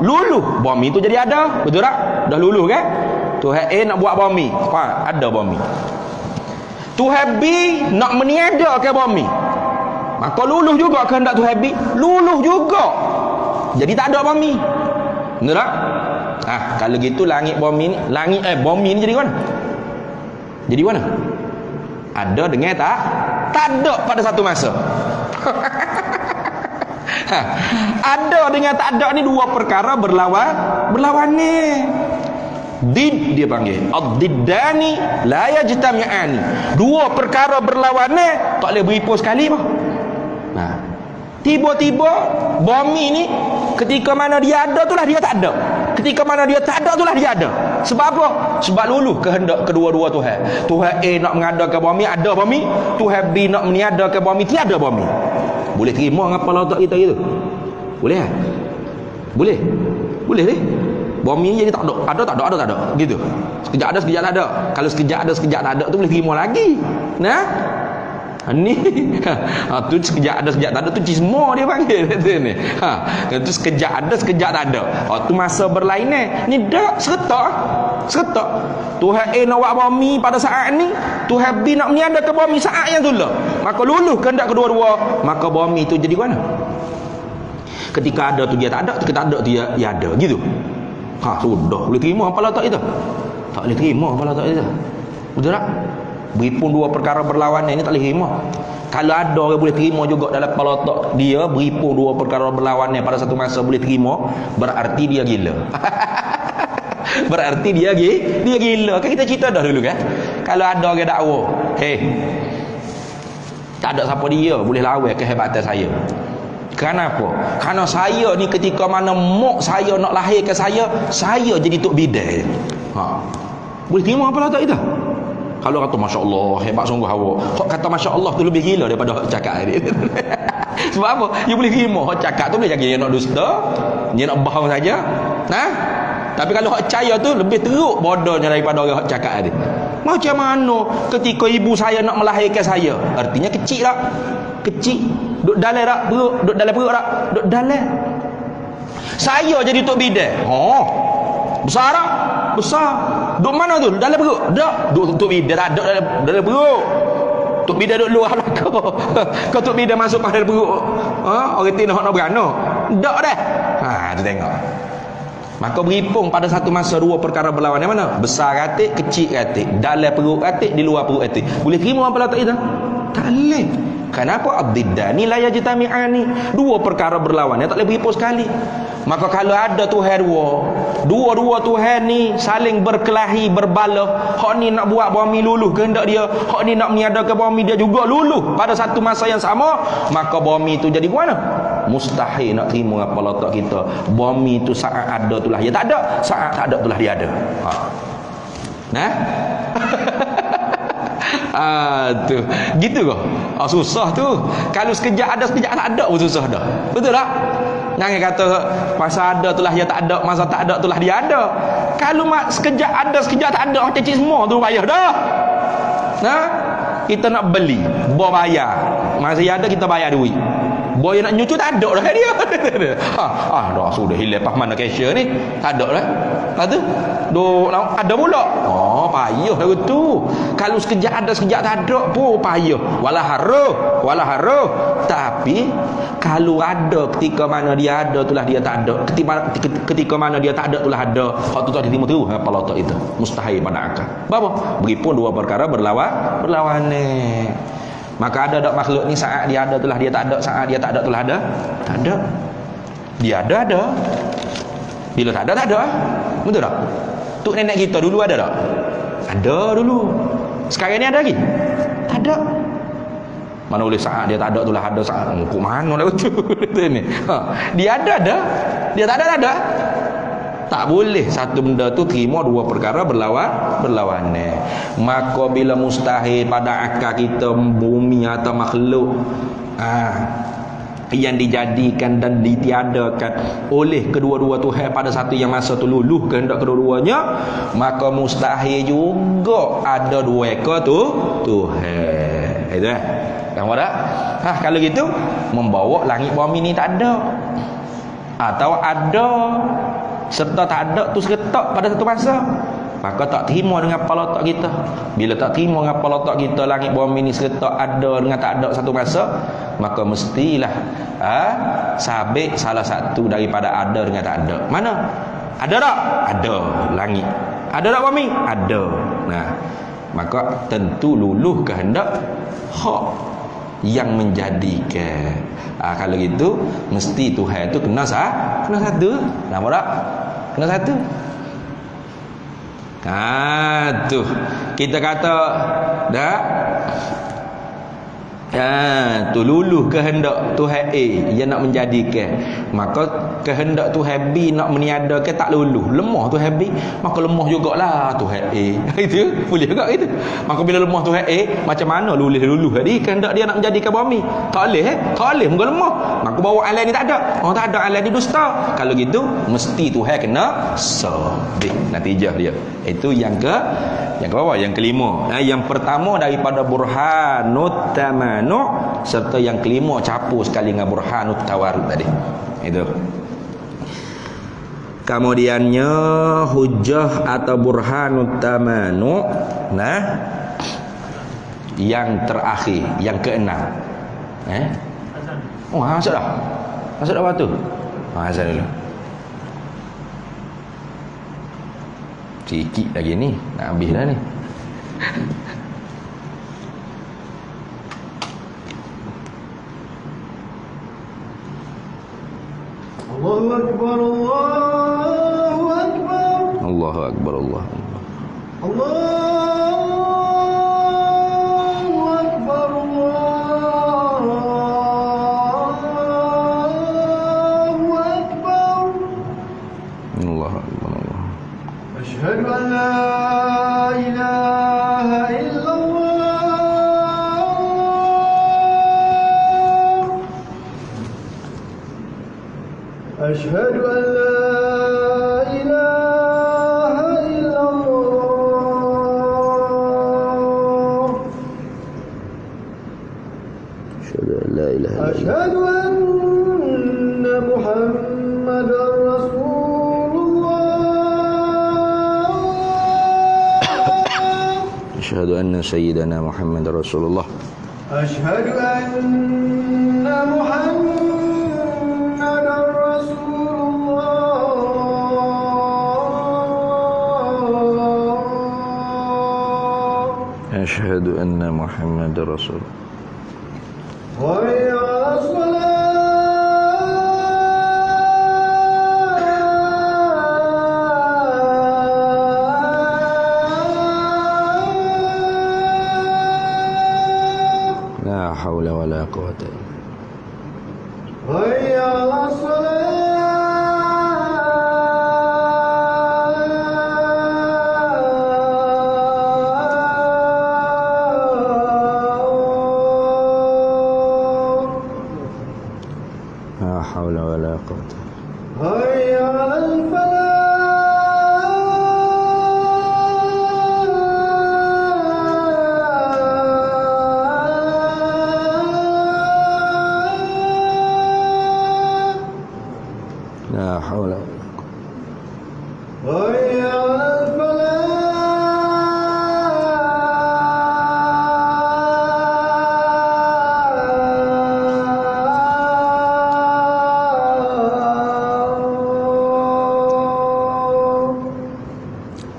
luluh, bumi tu jadi ada, betul tak? Dah luluh kan? Tuhan A nak buat bumi, ada bumi. Tuhan B nak meniadakan bumi, maka luluh juga kehendak Tuhan B, luluh juga, jadi tak ada bumi. Betul tak? Kalau gitu langit bumi ni, bumi ni jadi mana? Jadi mana? Ada dengan tak ada pada satu masa. Ada dengan tak ada ni 2 perkara berlawan ni. Did dia panggil ad-diddani la yajtami'ani. 2 perkara berlawan ni tak boleh berimpun sekali pun. Tiba-tiba bumi ni ketika mana dia ada itulah dia tak ada. Ketika mana dia tak ada itulah dia ada. Sebab apa? Sebab luluh kehendak kedua-dua Tuhan. Tuhan A nak mengadakan bumi, ada bumi. Tuhan B nak meniadakan bumi, tiada bumi. Boleh terima ngapa lautak kita gitu? Boleh kan? Boleh deh. Bumi ni jadi tak ada. Ada tak ada. Gitu. Sekejap ada, sekejap tak ada. Kalau sekejap ada, sekejap tak ada tu boleh terima lagi. Ni tu sekejap ada, sekejap tak ada tu cismo dia panggil ni. Tu sekejap ada, sekejap tak ada. Tu masa berlainan. Ni dak seretak. Tuhan A nak buat bumi pada saat ni, Tuhan B nak meniadakan bumi saat yang tula. Maka luluh kehendak kedua-dua, maka bumi tu jadi mana? Ketika ada tu dia tak ada, ketika tak ada tu dia ada, gitu. Sudah boleh terima apa letak itu. Tak boleh terima kalau tak ada. Betul tak? Beripun dua perkara berlawanan ni tak boleh terima. Kalau ada orang boleh terima juga dalam kepala otak dia, beripun dua perkara berlawanan pada satu masa boleh terima, berarti dia gila. Berarti dia gila. Kan kita cerita dah dulu kan. Kalau ada orang dakwa, tak ada siapa dia boleh lawan kehebatan saya. Kenapa? Kerana saya ni ketika mana mak saya nak lahirkan saya jadi tok bidai. Boleh terima apa lah tak kita? Kalau kata Masya Allah hebat sungguh awak, hak kata Masya Allah tu lebih gila daripada hak cakap ni. Sebab apa? Dia boleh terima hak cakap tu boleh jadi dia nak dusta, dia nak bohong saja. Tapi kalau hak percaya tu lebih teruk bodohnya daripada orang hak cakap ni. Macam mana ketika ibu saya nak melahirkan saya? Artinya kecil tak? Kecil. Duk dalam tak? Perut. Duk dalam perut tak? Duk dalam. Saya jadi tok bidai. Besar tak? Besar. Duk mana tu? Dalam perut? Tak. Duk tok bidai tak ada dalam perut. Tok bidai duk luar belakang. Kau tok bidai masuk pada perut. Orang tina nak beranak. Tak dah. Tu tengok. Maka beripung pada satu masa dua perkara berlawan. Yang mana? Besar ratik, kecil ratik. Dalam perut ratik, di luar perut ratik. Boleh terima apa lah tak kita? Tak boleh. Kenapa? Abdiddani la yajtami'ani. Dua perkara berlawan. Yang tak boleh beripung sekali. Maka kalau ada Tuhan dua Tuhan ni saling berkelahi, berbalah. Hak ni nak buat bumi luluh kehendak dia. Hak ni nak meniadakan bumi dia juga luluh pada satu masa yang sama. Maka bumi tu jadi mana? Mustahil nak terima apa letak kita. Bumi tu saat ada itulah dia tak ada, saat tak ada itulah dia ada. Tu gitu ke? Susah tu. Kalau sekejap ada sekejap tak ada pun susah dah. Betul tak? Jangan kata masa ada itulah dia tak ada, masa tak ada itulah dia ada. Kalau sekejap ada sekejap tak ada, macam semua tu payah dah. Kita nak beli, bayar. Masa ada kita bayar duit. Boy nak nyucu tak ada dah dia. Dah sudah hilang pas mana cashier ni. Tak ada dah. Lepas tu ada pula. Payah lagu tu. Kalau sekejap ada sekejap tak ada pun payah. Walah haruh. Tapi kalau ada ketika mana dia ada itulah dia tak ada. Ketika mana dia tak ada itulah ada. Hak tu tak diterima terus apa letak itu. Mustahil pada akal. Apa? Begipun dua perkara berlawan ni. Maka ada makhluk ni saat dia ada itulah dia tak ada, saat dia tak ada itulah ada. Tak ada. Dia ada. Bila tak ada. Betul tak? Tok nenek kita dulu ada tak? Ada dulu. Sekarang ni ada lagi? Tak ada. Mana boleh saat dia tak ada itulah ada, saat kok mana lah tu ni. Dia ada. Dia tak ada. Tak boleh satu benda tu terima dua perkara berlawan. Maka bila mustahil pada akal kita bumi atau makhluk yang dijadikan dan ditiadakan oleh kedua-dua Tuhan pada satu yang masa tu luluh kehendak kedua-duanya, maka mustahil juga ada dua ekor tu Tuhan. Itu Kamu tak? Kalau gitu membawa langit bumi ni tak ada. Atau ada serta tak ada tu seretak pada satu masa, maka tak terima dengan kepala otak kita. Bila tak terima dengan kepala otak kita langit bumi ni seretak ada dengan tak ada satu masa, maka mestilah sabit salah satu daripada ada dengan tak ada. Mana? Ada tak? Ada langit. Ada tak bumi? Ada. Maka tentu luluh kehendak hak yang menjadikan. Kalau gitu mesti Tuhan tu kena satu. Nampak tak? Kena satu. Tu kita kata dah tu luluh kehendak Tuhan A yang nak menjadikan, maka kehendak Tuhan B nak meniadakan tak luluh, lemah Tuhan B, maka lemah jugalah Tuhan A. Itu boleh juga gitu. Maka bila lemah Tuhan A, macam mana luluh tadi kehendak dia nak menjadikan bumi? Tak boleh muka lemah. Maka bawa alam ni tak ada. Tak ada alam ni dusta. Kalau gitu mesti Tuhan kena sabit. Natijah dia. Itu yang berapa? Yang kelima. Yang pertama daripada burhanut tamanu, serta yang kelima campur sekali dengan burhanut tawarud tadi. Itu. Kemudiannya hujjah atau burhanut tamanu. Yang terakhir, yang keenam. Masuk dah. Masuk dah waktu. Azan dulu. Sikit lagi ni, nak habis dah ni. Allahu Akbar, Allahu Akbar, Allahu Akbar, Allahu Akbar. Allahu Akbar, Allahu Akbar. Allahu Akbar, Allah. Asyhadu an la ilaha illallah. Asyhadu an la أشهد أن محمدا رسول الله. أشهد أن سيدنا محمد رسول الله. أشهد أن محمدا رسول الله. أشهد أن محمد رسول الله. حي على الصلاة. لا حول ولا قوة إلا بالله. حي على الصلاة. لا حول ولا قوة. حي على الفلاح. لا حول ولا قوة. حي على الفلاح.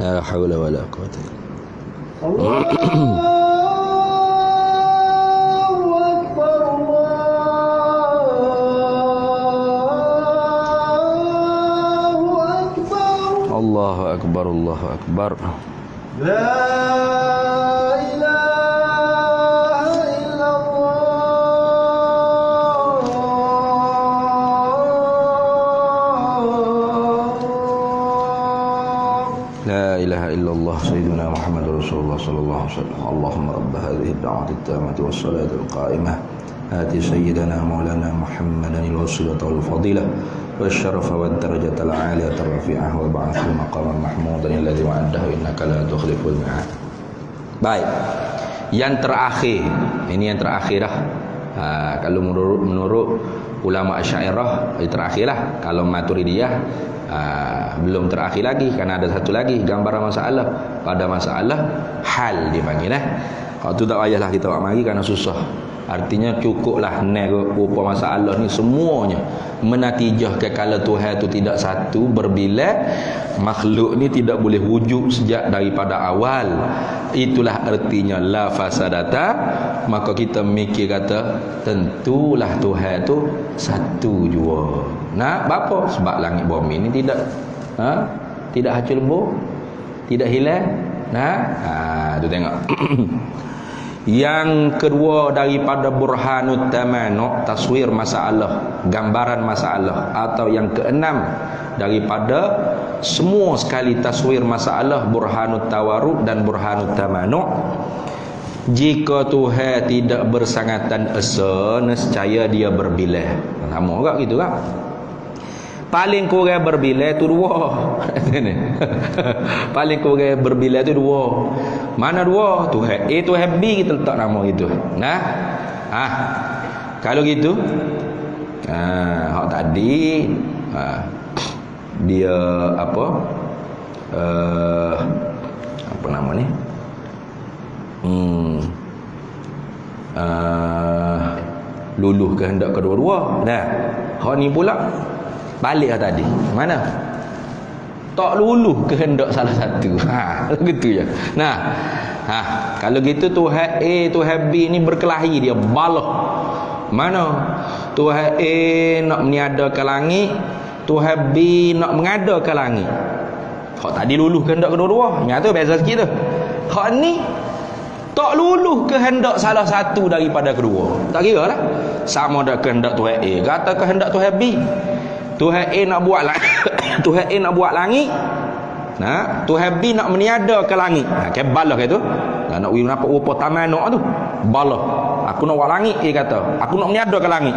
لا حول ولا قوة إلا الله أكبر، الله الله أكبر. أكبر، الله أكبر. لا إله إلا الله. لا إله إلا الله سيدنا محمد رسول الله صلى الله عليه وسلم. اللهم رب هذه الدعوة التامة والصلاة القائمة آت سيدنا مولانا محمدا الوسيلة والفضيلة والشرف والدرجة العالية الرفيعة وابعثه مقاما محمودا الذي وعده إنك لا تخلف الميعاد. Baik. Yang terakhir, ini yang terakhir dah. Kalau menurut ulama Asy'ariyah itu terakhirlah. Kalau Maturidiyah belum terakhir lagi, karena ada satu lagi gambaran masalah pada masalah hal dipanggil Kalau tu tak payahlah kita buat mari kerana susah. Artinya cukuplah rupa masalah ni semuanya menatijahkan kalau Tuhan tu tidak satu, berbilang, makhluk ni tidak boleh wujud sejak daripada awal. Itulah artinya la fasadata. Maka kita mikir kata tentulah Tuhan tu satu jua. Nah, apa? Sebab langit bumi ni tidak tidak hancur lebur, tidak hilang. Nah, tu tengok. Yang kedua daripada burhanut tamanu, taswir masalah, gambaran masalah, atau yang keenam daripada semua sekali taswir masalah, burhanut tawaruk dan burhanut tamanu. Jika Tuhan tidak bersangatan esa, nescaya dia berbilah. Sama juga gitu kan? Paling kurang berbilah tu dua. Paling kurang berbilah tu dua. Mana dua? Tuhan A, Tuhan B, kita letak nama itu. Nah. Kalau gitu, hak tadi dia apa? Apa nama ni? Luluh kehendak kedua-dua. Nah, hak ni pula balik tadi. Mana? tak luluh kehendak salah satu. Gitu je. Nah, kalau gitu Tuhan A, Tuhan B ni berkelahi, dia balah. Mana Tuhan A nak meniadakan langit, Tuhan B nak mengadakan langit. Hak tadi luluh kehendak kedua-dua, nyata beza sikit tu. Hak ni tak luluh kehendak salah satu daripada kedua. Tak kira lah sama ada kehendak Tuhan A kata kehendak Tuhan B. Tuhan A nak buat Tuhan A nak buat langit, nah Tuhan B nak meniadakan langit. Ke balah ke tu. Nak nampak rupa taman tu balah. Aku nak buat langit, dia kata aku nak meniadakan langit.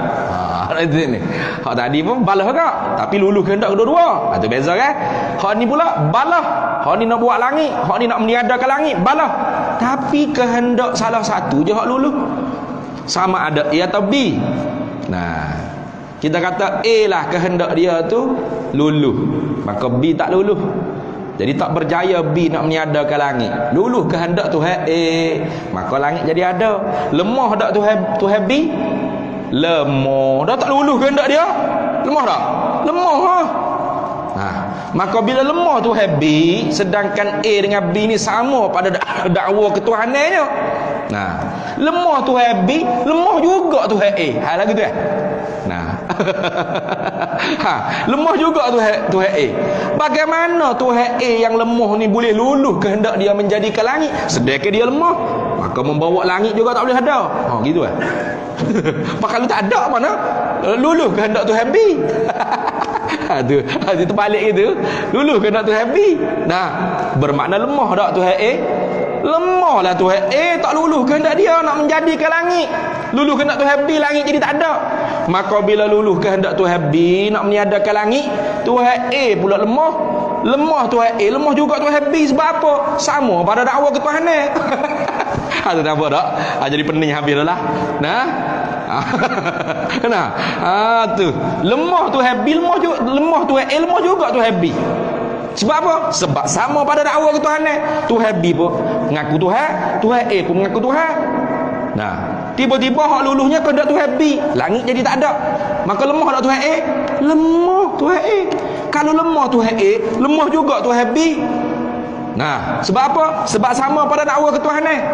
Itu ni. Hak tadi pun balah kak, tapi luluh kehendak kedua-dua. Itu beza kan. Hak ni pula balah. Hak ni nak buat langit, hak ni nak meniadakan langit, balah. Tapi kehendak salah satu je hak luluh. Sama ada A atau B. Nah, kita kata A lah kehendak dia tu luluh, maka B tak luluh. Jadi tak berjaya B nak meniadakan langit. Luluh kehendak Tuhan A, maka langit jadi ada. Lemah dak Tuhan B? Lemah. Dah tak luluh kehendak dia? Lemah tak? Lemah ha. Maka bila lemah Tuhan B, sedangkan A dengan B ni sama pada dakwa ketuhanannya. Nah, lemah Tuhan B, lemah juga Tuhan A. Hal lagi tu Nah. Lemah juga Tuhan A. Bagaimana Tuhan A yang lemah ni boleh luluh kehendak dia menjadikan langit, sedangkan dia lemah, maka membawa langit juga tak boleh ada. Gitu kalau tak ada mana luluh kehendak Tuhan B. Itu terbalik gitu. Luluh kehendak Tuhan B. Nah, bermakna lemah tak Tuhan A? Lemahlah Tuhan A, tak luluh kehendak dia nak menjadikan langit. Luluh kehendak Tuhan B, langit jadi tak ada. Maka bila luluh kehendak Tuhan B nak meniadakan langit, Tuhan A pula lemah. Lemah Tuhan A, lemah juga Tuhan B. Sebab apa? Sama pada dakwa ketuhanan. Ada nampak tak? Jadi pening habis dah lah. Nah. Tu. Lemah Tuhan B, lemah Tuhan A, lemah juga Tuhan B. Sebab apa? Sebab sama pada dakwa ketuhanan. Tuhan B pun mengaku Tuhan, Tuhan A pun mengaku Tuhan. Nah, tiba-tiba hak luluhnya kehendak Tuhan B, langit jadi tak ada. Maka lemah tak Tuhan A? Lemah Tuhan A. Kalau lemah Tuhan A, lemah juga Tuhan B. Nah, sebab apa? Sebab sama pada dakwa ketuhanan.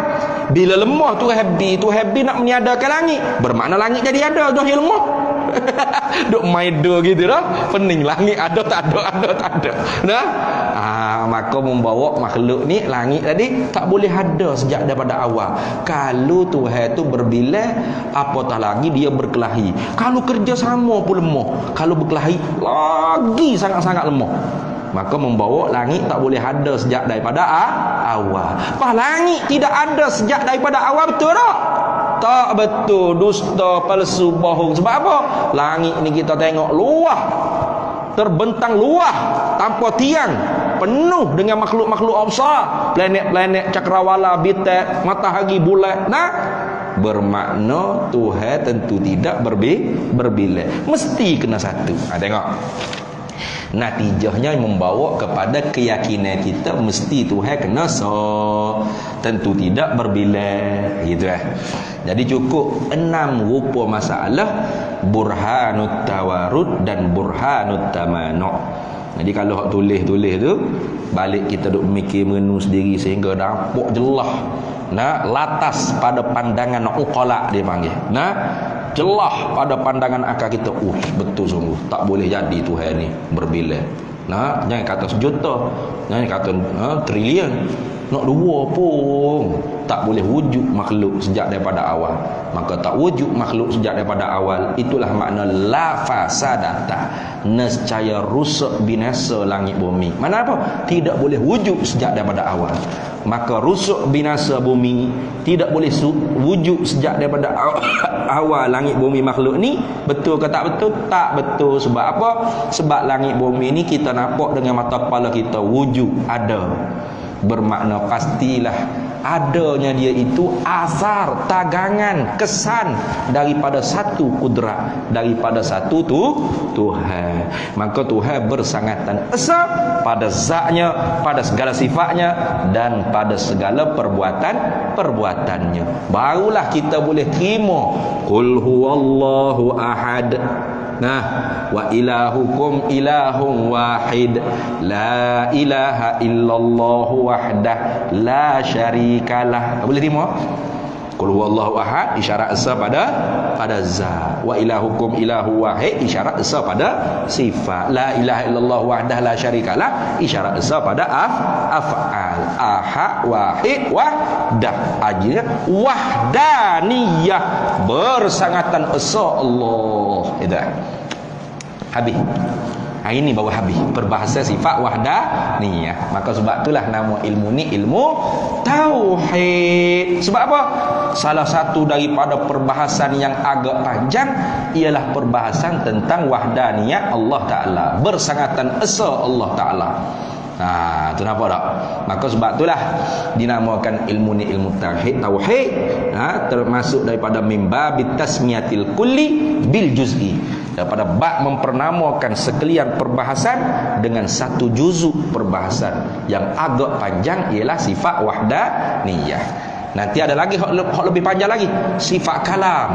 Bila lemah Tuhan B nak meniadakan langit, bermakna langit jadi ada, dah dia lemah. Duk maido gitu dah. Pening langit ada tak ada. Nah, maka membawa makhluk ni langit tadi tak boleh ada sejak daripada awal. Kalau Tuhan tu berbilang, apatah lagi dia berkelahi. Kalau kerja sama pun lemah. Kalau berkelahi lagi sangat-sangat lemah. Maka membawa langit tak boleh ada sejak daripada awal. Langit tidak ada sejak daripada awal, betul tak? Tak betul, dusta, palsu, bohong. Sebab apa? Langit ni kita tengok luah, terbentang luah tanpa tiang, penuh dengan makhluk-makhluk besar, planet-planet, cakrawala, bintang, matahari, bulan. Nah, bermakna Tuhan tentu tidak berbilang, mesti kena satu. Tengok, natijahnya membawa kepada keyakinan kita mesti Tuhan kena tentu tidak berbilang, gitu Jadi cukup 6 rupa masalah: burhanut tawarud dan burhanut tamanu'. Jadi kalau hak tulis tu balik kita duk mikir menu sendiri sehingga nampak jelas. Nah, latas pada pandangan uqala dia panggil. Nah, jelas pada pandangan akal kita. Betul sungguh tak boleh jadi Tuhan ni berbilang. Nah, jangan kata sejuta, jangan kata trilion, nak 2 pun tak boleh wujud makhluk sejak daripada awal. Maka tak wujud makhluk sejak daripada awal, itulah makna la fasadata, nescaya rusak binasa langit bumi. Mana apa? Tidak boleh wujud sejak daripada awal. Maka rusak binasa bumi tidak boleh wujud sejak daripada awal langit bumi makhluk ni. Betul ke tak betul? Tak betul. Sebab apa? Sebab langit bumi ni kita nampak dengan mata kepala kita wujud, ada. Bermakna pastilah adanya dia itu asar, tagangan, kesan daripada satu kudrat, daripada satu Tuhan. Maka Tuhan bersangatan esa pada zatnya, pada segala sifatnya, dan pada segala perbuatannya. Barulah kita boleh terima qul huwallahu ahad. Nah, wa ilahukum ilahun wahid, la ilaha illallah wahdah la syarikalah. Boleh terima? Qul huwallahu ahad, isyarat esa pada zat. Wa ilahukum ilahu wahid, isyarat esa pada sifat. La ilaha illallah wahdah la syarikalah, isyarat esa pada af'al. Ahad, wahid, wahdah. Aja wahdaniyah, bersangatan esa Allah. Itu. Habis. Hari ini baru habis perbahasa sifat wahdaniyah. Maka sebab itulah nama ilmu ni ilmu tauhid. Sebab apa? Salah satu daripada perbahasan yang agak panjang ialah perbahasan tentang wahdaniyah Allah Ta'ala, bersangatan esa Allah Ta'ala. Nah, tu nampak tak? Maka sebab itulah dinamakan ilmu ni ilmu tauhid. Termasuk daripada mimba bitasmiyatil kulli bil juz'i, daripada bab mempernamakan sekalian perbahasan dengan satu juzuk perbahasan yang agak panjang ialah sifat wahdaniyah. Nanti ada lagi hak lebih panjang lagi, sifat kalam.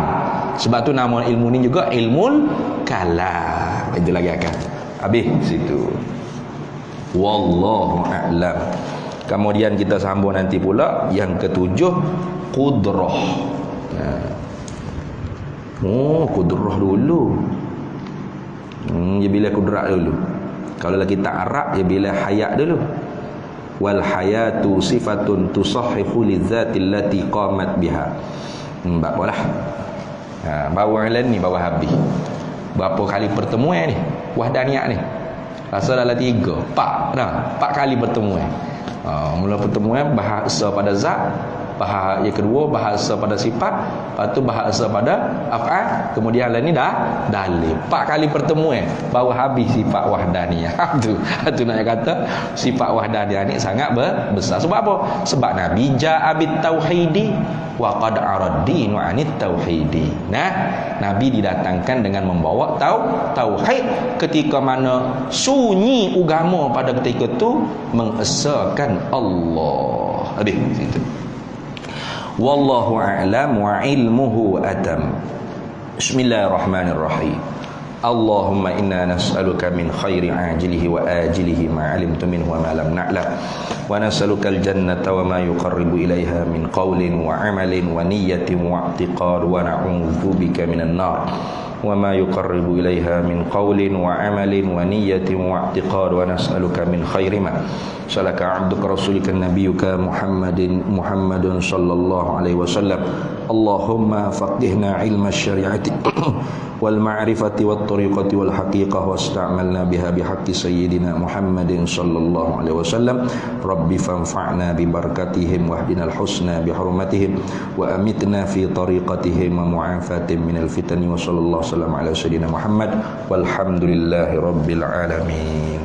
Sebab tu nama ilmu ni juga ilmul kalam. Itu lagi akan habis situ. Wallahu a'lam. Kemudian kita sambung nanti pula yang ketujuh, qudrah. Qudrah dulu. Dia bila kudrat dulu. Kalau lagi tak Arab, dia bila hayat dulu. Wal hayatu sifatun tusahhifu lidzati allati qamat biha. Bapalah. Bawa lain ni bawa habis. Berapa kali pertemuan ni wahdaniyah ni? Rasa dalam 3, 4 dah. 4 kali pertemuan. Mula pertemuan bahasa pada zat, bahasa yang kedua bahasa pada sifat, lepas tu bahasa pada af'al, kemudian lain ni dah dalil. 4 kali pertemuan baru habis sifat wahdaniyah. Tu nak kata sifat wahdaniyah ni sangat besar. Sebab apa? Sebab Nabi ja'a bit tauhidi wa qad araddinu 'anit tauhidi. Nah, Nabi didatangkan dengan membawa tauhid ketika mana sunyi agama pada ketika itu mengesakan Allah. Habis situ. Wallahu a'lam wa ilmuhu atam. Bismillahirrahmanirrahim. Allahumma inna nas'aluka min khairi ajilihi wa ajilihi ma 'alimtu minhu wa ma lam na'lam, wa nas'aluka al-jannata wa ma yuqarribu ilaiha min qawlin wa 'amalin wa niyyatin wa i'tiqad, wa na'udzu bika minan nar wa ma yuqarribu ilaiha min qawlin wa 'amalin wa niyyatin wa i'tiqad, wa nas'aluka min khairi ma salaka 'abduka rasulika nabiyyuka Muhammadun sallallahu alaihi wasallam. Allahumma faqihna 'ilma asy-syari'ati wal ma'rifati wat tariqati wal haqiqah wasta'malna biha bihaqqi sayyidina Muhammadin sallallahu alaihi wasallam. Rabbi fanfa'na bi barakatihim wahdinal husna bi hurmatihim wa amitna fi tariqatihim wa mu'afatin minal fitani wa sallallahu alaihi wasallam ala sayyidina Muhammad walhamdulillahi rabbil alamin.